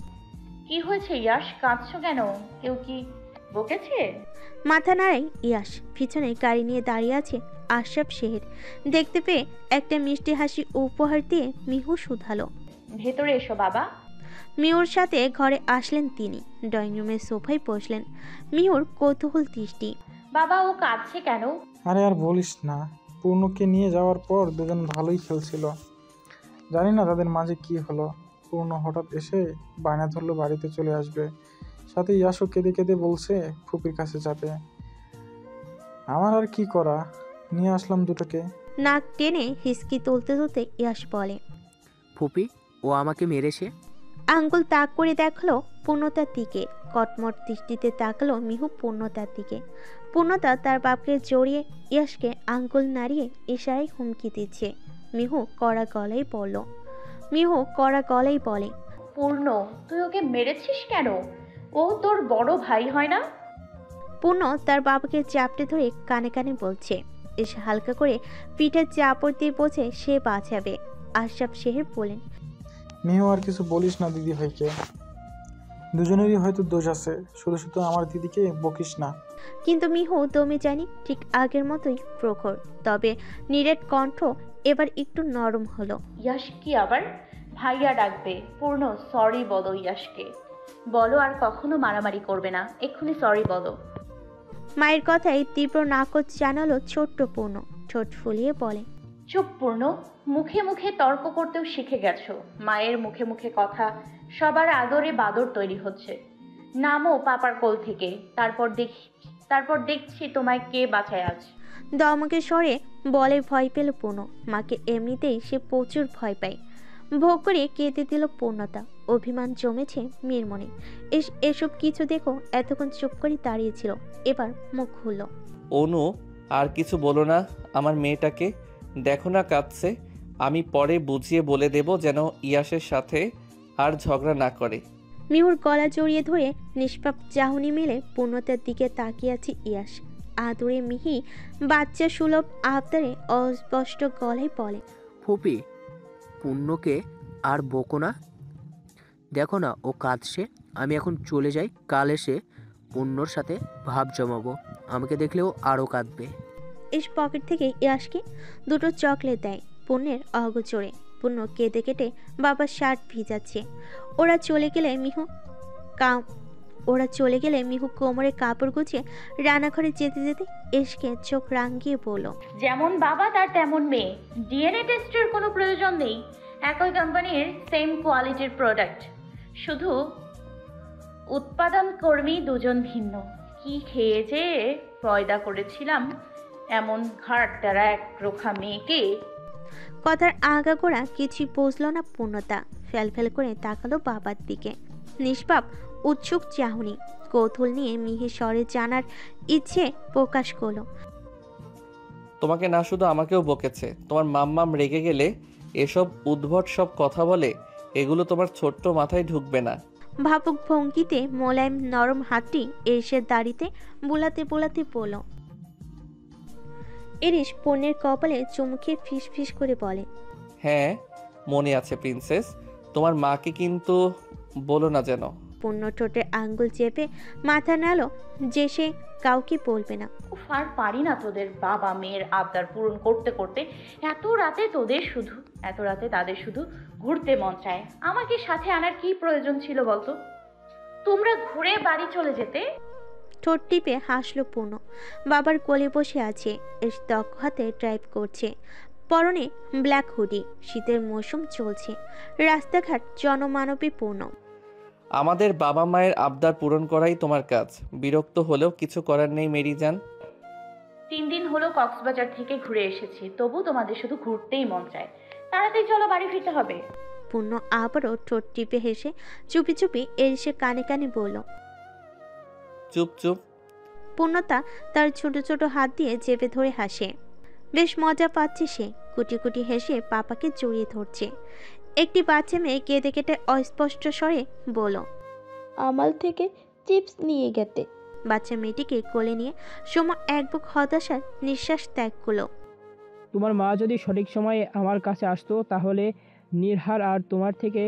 কি হয়েছে ইয়াশ, কাঁদছো কেন? কেউ কি বকেছে? মাথা নাড়াই ইয়াশ। পিছনে গাড়ি নিয়ে দাঁড়িয়ে আছে আশরাফ শেহের। দেখতে পেয়ে একটা মিষ্টি হাসি উপহার দিয়ে মিহু শুধালো, ভেতরে এসো বাবা। মিহুর সাথে ঘরে আসলেন তিনি। ড্রয়িং রুমের সোফায় বসলেন। মিহুর কৌতূহল দৃষ্টি। বাবা, ও কাঁদছে কেন? আরে আর বলিস না, পূর্ণকে নিয়ে যাওয়ার পর দুজন ভালোই খেলছিল। জানি না তাদের মাঝে কি হলো। পূর্ণ হঠাৎ এসে বায়না ধরলো বাড়িতে চলে আসবে। সাথে ইয়াসও কেঁদে কেঁদে বলছে ফুপির কাছে যাবে। আমার আর কি করা, নিয়ে আসলাম দুটোকে। নাক টেনে হিসকি তুলতে তুলতে ইয়াশ বলে, ফুপি, ও আমাকে মেরেছে। আঙ্গুল তাক করে দেখলো পূর্ণতার দিকে। কটমট দৃষ্টিতে তাকালো মিহু পূর্ণতার দিকে। পূর্ণতা তার বাপকে জড়িয়ে ইয়াশকে আঙ্গুল নাড়িয়ে ইশারায় হুমকি দিচ্ছে। মিহু কড়া গলায় বলে, পূর্ণ, তুই ওকে মেরেছিস কেন? ও তোর বড় ভাই হয় না? পূর্ণ তার বাবাকে চাপটে ধরে কানে কানে বলছে। এসে হালকা করে পিঠে চাপড় দিয়ে বোঝে সে বাঁচাবে। আশরাফ শেহের বলেন, মিহু আর কিছু বলিস না দিদি ভাইকে, দুজনেরই হয়তো দোষ আছে, শুধু শুধু আমার দিদিকে বকিস না। কিন্তু মিহু দমে যায়নি, ঠিক আগের মতোই প্রখর। তবে নিরেট কণ্ঠ এবার একটু নরম হলো। ইয়াশ কি আবার ভাইয়া ডাকবে? পূর্ণ, সরি বলো ইয়াশকে। বলো আর কখনো মারামারি করবে না, এক্ষুনি সরি বলো। মায়ের কথায় তীব্র নাকচ জানালো ছোট্ট পূর্ণ। ঠোঁট ফুলিয়ে বলে, চুপ পূর্ণ, মুখে মুখে তর্ক করতেও শিখে গেছো। মায়ের মুখে মুখে কথা, সবার আদরে বাদর তৈরি হচ্ছে। নামো পাপার কোল থেকে, তারপর দেখছি তোমায় কে বাঁচায় আজ। দমকে স্বরে বলে ভয় পেল পূর্ণ। মাকে এমনিতেই সে প্রচুর ভয় পায়। ভোগ করে কেঁদে দিল পূর্ণতা। অভিমান জমেছে মেয়ের মনে। এসব কিছু দেখো এতক্ষণ চুপ করে দাঁড়িয়েছিল, এবার মুখ খুলল। অনু, আর কিছু বলো না আমার মেয়েটাকে। দেখো না কাঁদছে। আমি পরে বুঝিয়ে বলে দেব যেন ইয়াসের সাথে আর ঝগড়া না করে। মিহুর গলা জড়িয়ে ধরে নিষ্পাপ চাহনি মেলে পূর্ণতার দিকে তাকিয়ে আছে ইয়াস। আদরে মিহি বাচ্চা সুলভ আবদারে অস্পষ্ট গলায় বলে, ফুপি, পূর্ণকে আর বকো না। দেখো না ও কাঁদছে। আমি এখন চলে যাই, কাল এসে পূর্ণর সাথে ভাব জমাবো। আমাকে দেখলেও আরও কাঁদবে। এস পকেট থেকে ইয়াসকে দুটো চকলেট দেয় পূর্ণের অগোচরে। পূর্ণ কেঁদে কেটে বাবার শার্ট ভিজাচ্ছে। ওরা চলে গেলে মিহু কোমরে কাপড় গুছিয়ে রান্নাঘরে যেতে যেতে এসকে চোখ রাঙিয়ে বলল, যেমন বাবা তার তেমন মেয়ে। ডিএনএ টেস্টের কোনো প্রয়োজন নেই। একই কোম্পানির সেম কোয়ালিটির প্রোডাক্ট, শুধু উৎপাদন কর্মী দুজন ভিন্ন। কি খেয়ে যে পয়দা করেছিলাম এমন ঘাট দ্বারা এক রোখা মেয়েকে। কথার আগাগোড়া কিছুই বুঝলো না পূর্ণতা। ফেল করে তাকালো বাবার দিকে। নিষ্পাপ উৎসুক চাহনি, কৌতূহল নিয়ে মিহি স্বরে জানার ইচ্ছে প্রকাশ করলো, তোমাকে না শুধু আমাকেও বকেছে। তোমার মাম্মাম রেগে গেলে এসব উদ্ভট সব কথা বলে, এগুলো তোমার ছোট্ট মাথায় ঢুকবে না। ভাবুক ভঙ্গিতে মোলায়েম নরম হাতটি এরিসের দাড়িতে বোলাতে বোলাতে বলল। এরিস পণ্যের কপালে চুমুকে ফিস ফিস করে বলে, হ্যাঁ মনে আছে প্রিন্সেস। তোমার মাকে কিন্তু বলো না যেন। পূর্ণ ঠোঁটে আঙ্গুল চেপে মাথা নাড়ল যে সে কাউকে বলবে না। উফ, আর পারি না তোদের বাবা মেয়ের আবদার পূরণ করতে করতে। এত রাতে তাদের শুধু ঘুরতে মন চায়। আমাকে সাথে আনার কি প্রয়োজন ছিল বলতো? তোমরা ঘুরে বাড়ি চলে যেতে। ঠোঁট টিপে হাসলো পূর্ণ। বাবার কোলে বসে আছে, এর দক্ষ হাতে ড্রাইভ করছে। পরনে ব্ল্যাক হুডি। শীতের মৌসুম চলছে, রাস্তাঘাট জনমানবে পূর্ণ। আমাদের বাবা মায়ের আবদার পূরণ করাই তোমার কাজ। বিরক্ত হলেও কিছু করার নেই মেরি জান। 3 দিন হলো কক্সবাজার থেকে ঘুরে এসেছি, তবু তোমাদের শুধু ঘুরতেই মন চায়। তাড়াতাড়ি চলো, বাড়ি ফিরতে হবে। পূর্ণ আবারও ঠোঁট টিপে হেসে চুপি চুপি এরিসে কানে কানে বলল, চুপ চুপ। পূর্ণতা তার ছোট ছোট হাত দিয়ে চেপে ধরে হাসে। বেশ মজা পাচ্ছে সে। কুটি কুটি হেসে পাপাকে জড়িয়ে ধরছে। একটি বাচ্চা মেয়ে কেঁদে কেটে অস্পষ্ট স্বরে বলল, আমাল থেকে চিপস নিয়ে গেতে। বাচ্চা মেয়েটিকে কোলে নিয়ে সোমা এক বুক হতাশার নিঃশ্বাস ত্যাগ করল। তোমার মা যদি সঠিক সময়ে আমার কাছে আসতো তাহলে নির্হার আর তোমার থেকে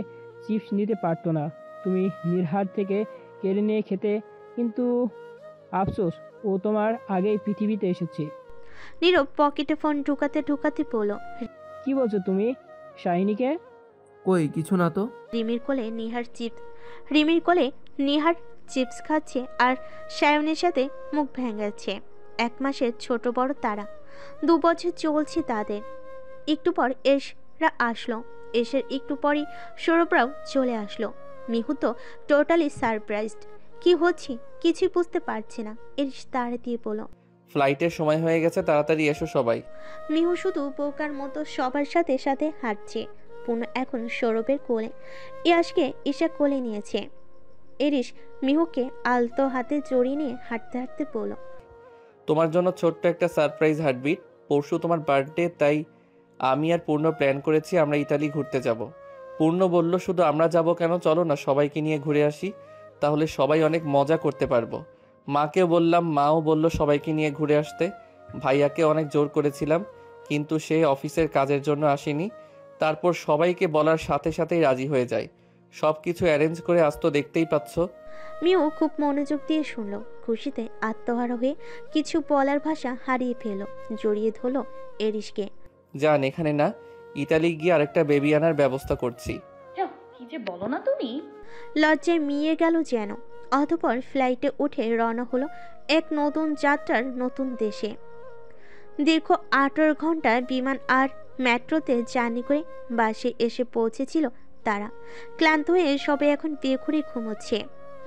চিপস নিতে পারতো না। তুমি নির্হার থেকে কেড়ে নিয়ে খেতে, কিন্তু আফসোস ও তোমার আগেই পৃথিবীতে এসেছে। নীরব পকেটে ফোন ঢুকাতে ঢুকাতে বলল, কি বলছো তুমি? শাহিনীকে? কই কিছু না তো। রিমির কোলে নিহার চিপস খাচ্ছে আর সায়নের সাথে মুখ ভেঙাচ্ছে। 1 মাসের ছোট বড় তারা। 2 বছর চলছে তাদের। একটু পর এসরা আসলো। এসের একটু পরই সৌরভরাও চলে আসলো। মিহু তো টোটালি সারপ্রাইজড। কি হচ্ছে কিছুই বুঝতে পারছে না। এরিস তাড়া দিয়ে বলল, ফ্লাইটের সময় হয়ে গেছে, তাড়াতাড়ি এসো সবাই। মিহু শুধু বোকার মতো সবার সাথে সাথে হাঁটছে। পূর্ণ এখন সৌরভের কোলে। ইয়াসকে ঈশা কোলে নিয়েছে। এরিস মিহুকে আলতো হাতে জড়িয়ে নিয়ে হাঁটতে হাঁটতে বলল, তোমার জন্য ছোট্ট একটা সারপ্রাইজ হার্টবিট। পরশু তোমার বার্থডে, তাই আমি আর পূর্ণ প্ল্যান করেছি আমরা ইতালি ঘুরতে যাব। পূর্ণ বলল শুধু আমরা যাব কেন, চলো না সবাইকে নিয়ে ঘুরে আসি, তাহলে সবাই অনেক মজা করতে পারবো। মাকে বললাম, মাও বলল সবাইকে নিয়ে ঘুরে আসতে। ভাইয়াকে অনেক জোর করেছিলাম, কিন্তু সে অফিসের কাজের জন্য আসেনি। তারপর সবাইকে বলার সাথে সাথেই রাজি হয়ে যায়। সব কিছু অ্যারেঞ্জ করে আসতো, দেখতেই পাচ্ছ। মিউ খুব মনোযোগ দিয়ে শুনল। খুশিতে আত্মহারা হয়ে কিছু বলার ভাষা হারিয়ে ফেলল। জড়িয়ে ধরল এরিসকে। যান, এখানে না, ইতালি গিয়ে আরেকটা বেবি আনার ব্যবস্থা করছি। কি যে বলো না তুমি। লজ্জায় মিয়ে গেল যেন। অতঃপর ফ্লাইটে উঠে রওনা হলো এক নতুন যাত্রার নতুন দেশে। দীর্ঘ 18 ঘন্টার বিমান আর মেট্রোতে জার্নি করে বাসে এসে পৌঁছেছিল তারা। ক্লান্ত হয়ে সবে এখন বেঘুরে ঘুমোচ্ছে।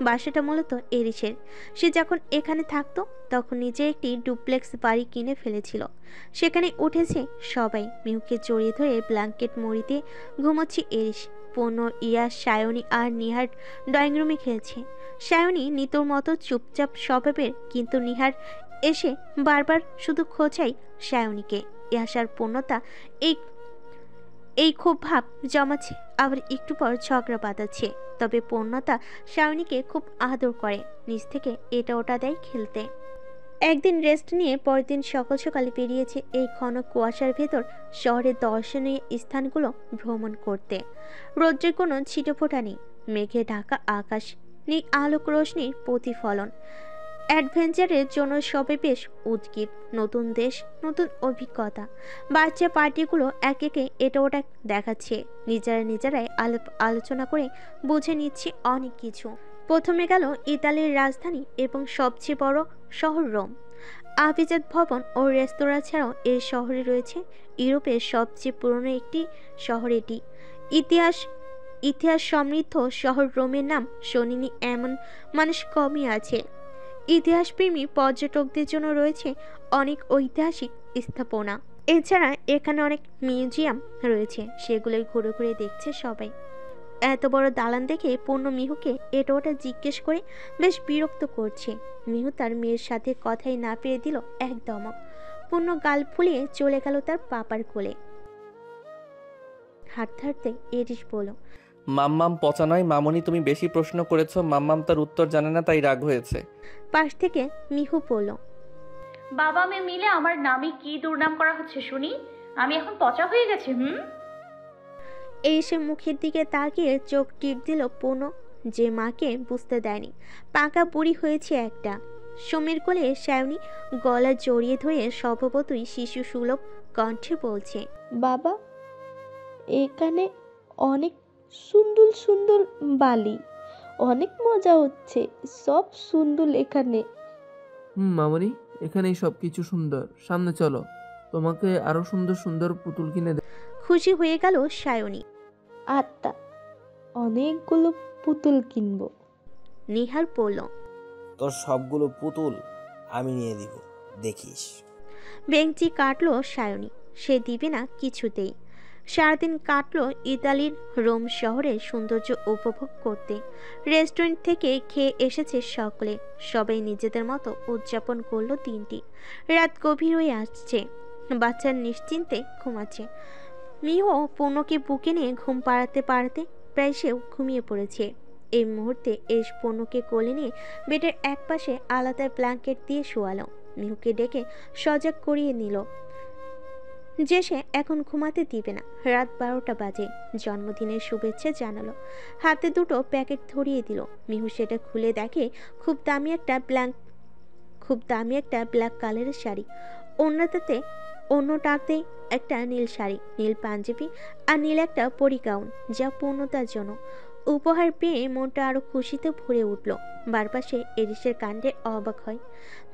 বাসাটা মূলত এরিসের। সে যখন এখানে থাকতো তখন নিজে একটি ডুপ্লেক্স বাড়ি কিনে ফেলেছিল। সেখানে উঠেছে সবাই। মিহুকে জড়িয়ে ধরে ব্ল্যাঙ্কেট মুড়িতে ঘুমোচ্ছে এরিস। পূর্ণ, ইয়াস, সায়নী আর নিহার ড্রয়িং রুমে খেলছে। সায়নী নিতর মতো চুপচাপ স্বভাবের, কিন্তু নিহার এসে বারবার শুধু খোঁচাই সায়নীকে। ইয়াস আর পূর্ণতা এই খুব ভাব জমাচ্ছে, আবার একটু পর ঝগড়া বাঁধাচ্ছে। তবে পূর্ণতা সায়নীকে খুব আদর করে, নিজ থেকে এটা ওটা দেয় খেলতে। একদিন রেস্ট নিয়ে পরের দিন সকাল সকালে বেরিয়েছে এই ঘন কুয়াশার ভেতর শহরের দর্শনীয় স্থানগুলো ভ্রমণ করতে। রৌদ্রের কোনো ছিটেফোঁটা নেই, মেঘে ঢাকা আকাশ, নেই আলোক রোশনির প্রতিফলন। অ্যাডভেঞ্চারের জন্য সবে বেশ উদ্গ্রীব। নতুন দেশ, নতুন অভিজ্ঞতা। বাচ্চা পার্টিগুলো এক একে এটা ওটা দেখাচ্ছে। নিজেরাই আলোচনা করে বুঝে নিচ্ছে অনেক কিছু। প্রথমে গেল ইতালির রাজধানী এবং সবচেয়ে বড় শহর রোম। আভিজাত ভবন ও রেস্তোরাঁ ছাড়াও এই শহরে রয়েছে ইউরোপের সবচেয়ে পুরনো একটি শহর এটি। ইতিহাস সমৃদ্ধ শহর রোমের নাম শোনেনি এমন মানুষ কমই আছে। ইতিহাসপ্রেমী পর্যটকদের জন্য রয়েছে অনেক ঐতিহাসিক স্থাপনা। এছাড়া এখানে অনেক মিউজিয়াম রয়েছে, সেগুলোই ঘুরে ঘুরে দেখছে সবাই। এত বড় দালান দেখে পূর্ণ মিহুকে এটা ওটা জিজ্ঞেস করে বেশ বিরক্ত করছে। মিহু তার মেয়ের সাথে কথাই না পেরে দিল এক দমক। পূর্ণ গাল ফুলিয়ে চলে গেল তার পাপার কোলে। হাঁটতে হাঁটতে এরিস বলল, মাম্মাম পচা নয় মামনি, তুমি বেশি প্রশ্ন করেছো। মাম্মাম তার উত্তর জানে না, তাই রাগ হয়েছে। পাশ থেকে মিহু বলল, বাবা মেয়ে মিলে আমার নামে কি দুর্নাম করা হচ্ছে শুনি। আমি এখন পচা হয়ে গেছি? এই সে মুখের দিকে তাকিয়ে চোখ টিপ দিল পূর্ণ, যে মাকে বুঝতে দেয়নি পাকা বুড়ি হয়েছে একটা। সমীর কোলে সায়নী গলা জড়িয়ে ধরে স্বভাবতই শিশু সুলভ কণ্ঠে বলছে, বাবা, এখানে অনেক সুন্দর সুন্দর বালি, অনেক মজা হচ্ছে, সব সুন্দর এখানে। মামনি, এখানেই সব কিছু সুন্দর। সামনে চলো, তোমাকে আরো সুন্দর সুন্দর পুতুল কিনে দেব। খুশি হয়ে গেল সায়নী। আত্মা, অনেকগুলো পুতুল কিনবো। নিহার বলল, তোর সবগুলো পুতুল আমি নিয়ে দিব, দেখিস। বেঞ্চি কাটলো সায়নী, সে দিবে না কিছুতেই। সারাদিন কাটলো ইতালির রোম শহরের সৌন্দর্য উপভোগ করতে। রেস্টুরেন্ট থেকে খেয়ে এসেছে সকলে, সবাই নিজেদের মতো উদযাপন করলো দিনটি। রাত গভীর হয়ে আসছে, বাচ্চার নিশ্চিন্তে ঘুমাচ্ছে। মিহু পূর্ণকে বুকে নিয়ে ঘুম পাড়াতে পাড়াতে প্রায় সেও ঘুমিয়ে পড়েছে। এই মুহূর্তে এস পূর্ণকে কোলে নিয়ে বেডের এক পাশে আলাদা ব্ল্যাঙ্কেট দিয়ে শোয়ালো। মিহুকে ডেকে সজাগ করিয়ে নিল যে সে এখন ঘুমাতে দিবে না। রাত 12টা বাজে। জন্মদিনের শুভেচ্ছা জানালো, হাতে দুটো প্যাকেট ধরিয়ে দিল। মিহু সেটা খুলে দেখে খুব দামি একটা ব্ল্যাক কালারের শাড়ি। অন্যটাতে একটা নীল শাড়ি, নীল পাঞ্জাবি আর নীল একটা পরি গাউন, যা পূর্ণতার জন্য। উপহার পেয়ে মনটা আরো খুশিতে ভরে উঠল। বারপাশে এরিসের কাণ্ডে অবাক হয়।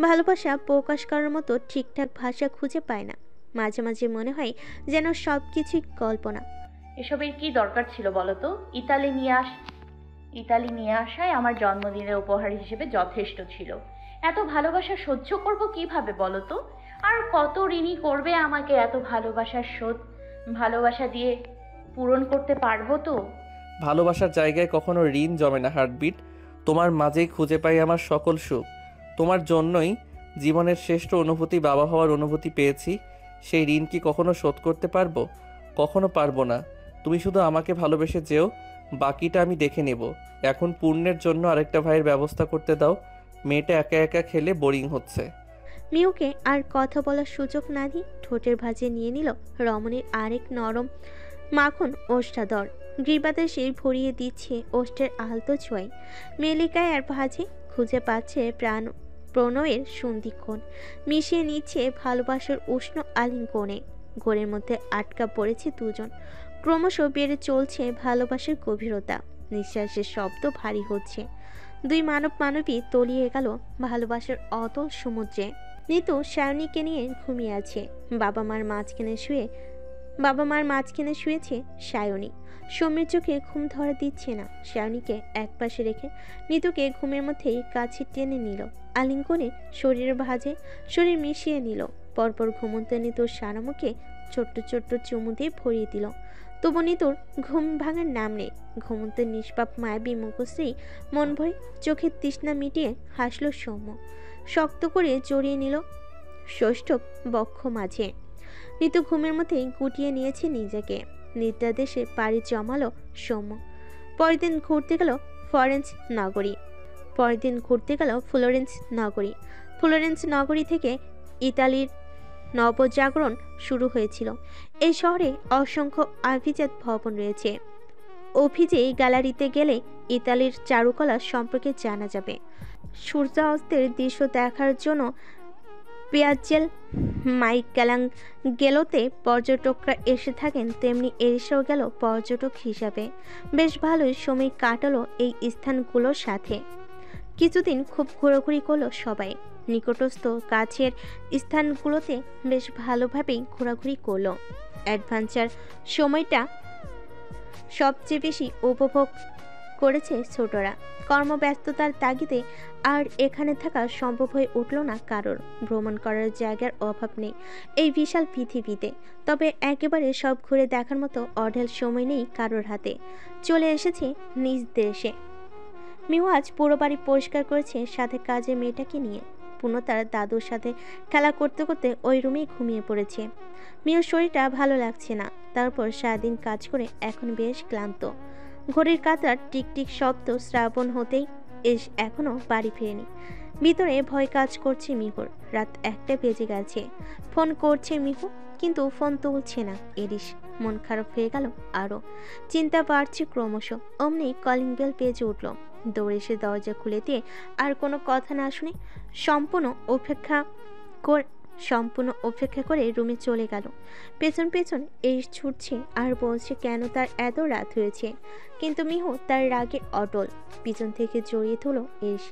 ভালোবাসা প্রকাশ করার মতো ঠিকঠাক ভাষা খুঁজে পায় না। মাঝে মাঝে মনে হয় যেন সব কিছুই কল্পনা। এসবের কি দরকার ছিল বলো তো? ইতালি নিয়ে আসায় আমার জন্মদিনের উপহার হিসেবে যথেষ্ট ছিল। এত ভালোবাসা সহ্য করব কিভাবে বলো তো? আর কত ঋণী করবে আমাকে এত ভালোবাসার শোধ ভালোবাসা দিয়ে পূরণ করতে পারবো তো? ভালোবাসার জায়গায় কখনো ঋণ জমে না হার্টবিট। তোমার মাঝেই খুঁজে পাই আমার সকল সুখ। তোমার জন্যই জীবনের শ্রেষ্ঠ অনুভূতি, বাবা হওয়ার অনুভূতি পেয়েছি। সেই ঋণ কি কখনো শোধ করতে পারবো? কখনো পারবো না। তুমি শুধু আমাকে ভালোবেসে যেও, বাকিটা আমি দেখে নেব। এখন পূর্ণের জন্য আরেকটা ভাইয়ের ব্যবস্থা করতে দাও। মেয়েটা একা একা খেলে বোরিং হচ্ছে। মিউকে আর কথা বলার সুযোগ না দিয়ে ঠোঁটের ভাঁজে নিয়ে নিল রমণীর আরেক নরম মাখন ওষ্ঠাধর। গ্রীবাতাসে ভরিয়ে দিচ্ছে ওষ্ঠের আলতো ছোঁয়ায়। মেলিকায় আর ভাঁজে খুঁজে পাচ্ছে প্রণয়ের সন্ধিক্ষণ, মিশিয়ে নিচ্ছে ভালোবাসার উষ্ণ আলিঙ্গনে। ঘোরের মধ্যে আটকা পড়েছে দুজন। ক্রমশ বেড়ে চলছে ভালোবাসার গভীরতা। নিঃশ্বাসের শব্দ ভারী হচ্ছে। দুই মানব মানবী তলিয়ে গেল ভালোবাসার অতল সমুদ্রে। নিতু সায়নীকে নিয়ে ঘুমিয়ে আছে। বাবা মার মাঝখানে শুয়েছে সায়নী। সৌম্যের চোখে ঘুম ধরা দিচ্ছে না। সায়নীকে একপাশে রেখে নিতুকে ঘুমের মধ্যেই কাছে টেনে নিল। আলিঙ্গনে শরীরের ভাঁজে শরীর মিশিয়ে নিল। পরপর ঘুমন্ত নিতুর সারা মুখে ছোট্ট ছোট্ট চুমু দিয়ে ভরিয়ে দিল। তবু নিতুর ঘুম ভাঙার নাম নেই। ঘুমন্ত নিষ্পাপ মায়াবী মুখশ্রী মন ভরে চোখের তৃষ্ণা মিটিয়ে হাসল সৌম্য। শক্ত করে জড়িয়ে নিল ষষ্ঠ বক্ষ মাঝে। নিতু ঘুমের মধ্যেই গুটিয়ে নিয়েছে নিজেকে। নিদ্রা দেশে পাড়ি জমালো সৌম্য। পরের দিন ঘুরতে গেল ফ্লোরেন্স নগরী। ফ্লোরেন্স নগরী থেকে ইতালির নবজাগরণ শুরু হয়েছিল। এই শহরে অসংখ্য অভিজাত ভবন রয়েছে। অভিজে গ্যালারিতে গেলে ইতালির চারুকলা সম্পর্কে জানা যাবে। সূর্যাস্তের দৃশ্য দেখার জন্য পিয়াজ্জেল মাইকেলাঙ্গেলোতে পর্যটকরা এসে থাকেন, তেমনি এসেও গেল পর্যটক হিসাবে। বেশ ভালোই সময় কাটালো এই স্থানগুলোর সাথে। কিছুদিন খুব ঘোরাঘুরি করলো সবাই। নিকটস্থ কাছের স্থানগুলোতে বেশ ভালোভাবেই ঘোরাঘুরি করলো। অ্যাডভেঞ্চার সময়টা সবচেয়ে বেশি উপভোগ করেছে ছোটরা। কর্মব্যস্ততার তাগিদে আর এখানে থাকা সম্ভব হয়ে উঠল না কারোর। ভ্রমণ করার জায়গার অভাব নেই এই বিশাল পৃথিবীতে। তবে একেবারে সব ঘুরে দেখার মতো অঢেল সময় নেই কারোর হাতে। চলে এসেছে নিজ দেশে। মিহু আজ পুরো বাড়ি পরিষ্কার করেছে, সাথে কাজে মেয়েটাকে নিয়ে। পুনঃ তার দাদুর সাথে খেলা করতে করতে ওই রুমেই ঘুমিয়ে পড়েছে। মিহুর শরীরটা ভালো লাগছে না। তারপর সারাদিন কাজ করে এখন বেশ ক্লান্ত। ঘড়ির কাঁটার টিকটিক শব্দ শ্রাবণ হতেই এখনো বাড়ি ফেরেনি। ভিতরে ভয় কাজ করছে মিহুর। রাত 1টা বেজে গেছে। ফোন করছে মিহু, কিন্তু ফোন তুলছে না এরিস। মন খারাপ হয়ে গেল আরও। চিন্তা বাড়ছে ক্রমশ। অমনি কলিং বেল বেজে উঠল। দৌড়ে এসে দরজা খুলে দিয়ে আর কোনো কথা না শুনে সম্পূর্ণ অপেক্ষা করে রুমে চলে গেল। পেছন পেছন এরিস ছুটছে আর বলছে কেন তার এত রাত হয়েছে। কিন্তু মিহু তার রাগে অটল। পিছন থেকে জড়িয়ে তুলো এরিস।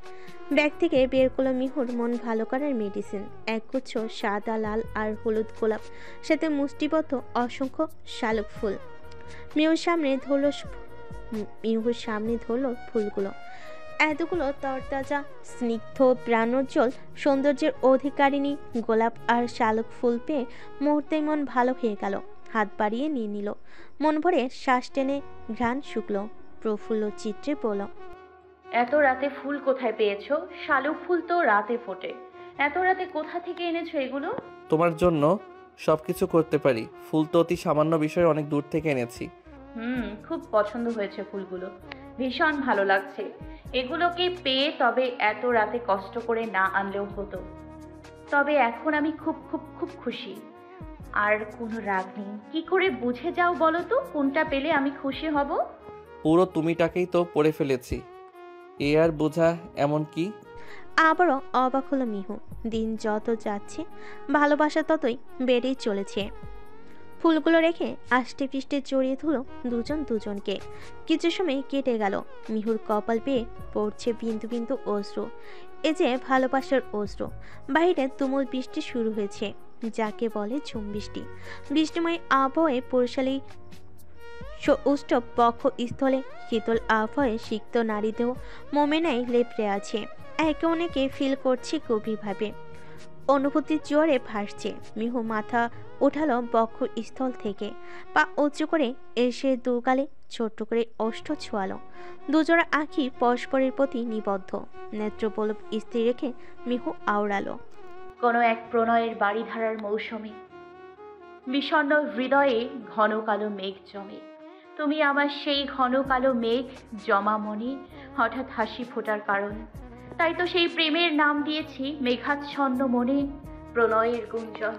ব্যাগ থেকে বের করলো মিহুর মন ভালো করার মেডিসিন। একগুচ্ছ সাদা, লাল আর হলুদ গোলাপ, সাথে মুষ্টিবদ্ধ অসংখ্য শালুক ফুল। মিহুর সামনে ধরলো ফুলগুলো। এতগুলো তরতাজা, স্নিগ্ধ, প্রাণোজ্জ্বল সৌন্দর্যের অধিকারিণী গোলাপ আর শালুক ফুল পেয়ে মুহূর্তেই মন ভালো হয়ে গেল। হাত বাড়িয়ে নিয়ে নিল। মন ভরে শ্বাস টেনে ঘ্রাণ শুকলো। প্রফুল্ল চিত্রে বলল, এত রাতে ফুল কোথায় পেয়েছো? শালুক ফুল তো রাতে ফোটে। এত রাতে কোথা থেকে এনেছো এগুলো? তোমার জন্য সবকিছু করতে পারি। ফুল তো অতি সামান্য বিষয়ে অনেক দূর থেকে এনেছি। খুব পছন্দ হয়েছে ফুলগুলো, ভীষণ ভালো লাগছে। এগুলোকে পেয়ে তবে এত রাতে কষ্ট করে না আনলেও হতো। তবে এখন আমি খুব খুব খুব খুশি। আর কোনো রাগ নেই। কি করে বুঝে যাও বলো তো, কোনটা পেলে আমি খুশি হব? পুরো তুমিটাকেই তো পড়ে ফেলেছি। এ আর বোঝা এমন কি? আবারও অবাক হলো মিহু। দিন যত যাচ্ছে ভালোবাসা ততই বেড়েই চলেছে। ফুলগুলো রেখে আষ্টে পৃষ্ঠে জড়িয়ে ধুলো দুজন দুজনকে। কিছু সময় কেটে গেল। মিহুর কপাল পেয়ে পড়ছে বিন্দু বিন্দু অশ্রু। এ যে ভালোবাসার অশ্রু। বাইরে তুমুল বৃষ্টি শুরু হয়েছে, যাকে বলে ঝুম বৃষ্টি। বৃষ্টিময় আবহাওয়ায় পৌরশালী উষ্ঠব বক্ষ স্থলে শীতল আবহাওয়ায় সিক্ত নারীদেহ মোমেনায় লেপড়ে আছে। একে অনেকে ফিল করছে গভীরভাবে। অনুভূতির জোরে ভাসছে। মিহু মাথা উঠালো বক্ষ স্থল থেকে। পা উঁচু করে এসে দুগালে ছোট্ট করে ওষ্ঠ ছোঁয়ালো। দুজোড়া আঁখি পরস্পরের প্রতি নিবদ্ধ। নেত্রপলব স্থির রেখে মিহু আওড়ালো, কোনো এক প্রণয়ের বাড়িধারার মৌসুমে বিষণ্ণ হৃদয়ে ঘন কালো মেঘ জমে। তুমি আমার সেই ঘন কালো মেঘ জমা মনে হঠাৎ হাসি ফোটার কারণ। তাই তো সেই প্রেমের নাম দিয়েছি মেঘাচ্ছন্ন মনে প্রণয়ের গুঞ্জন।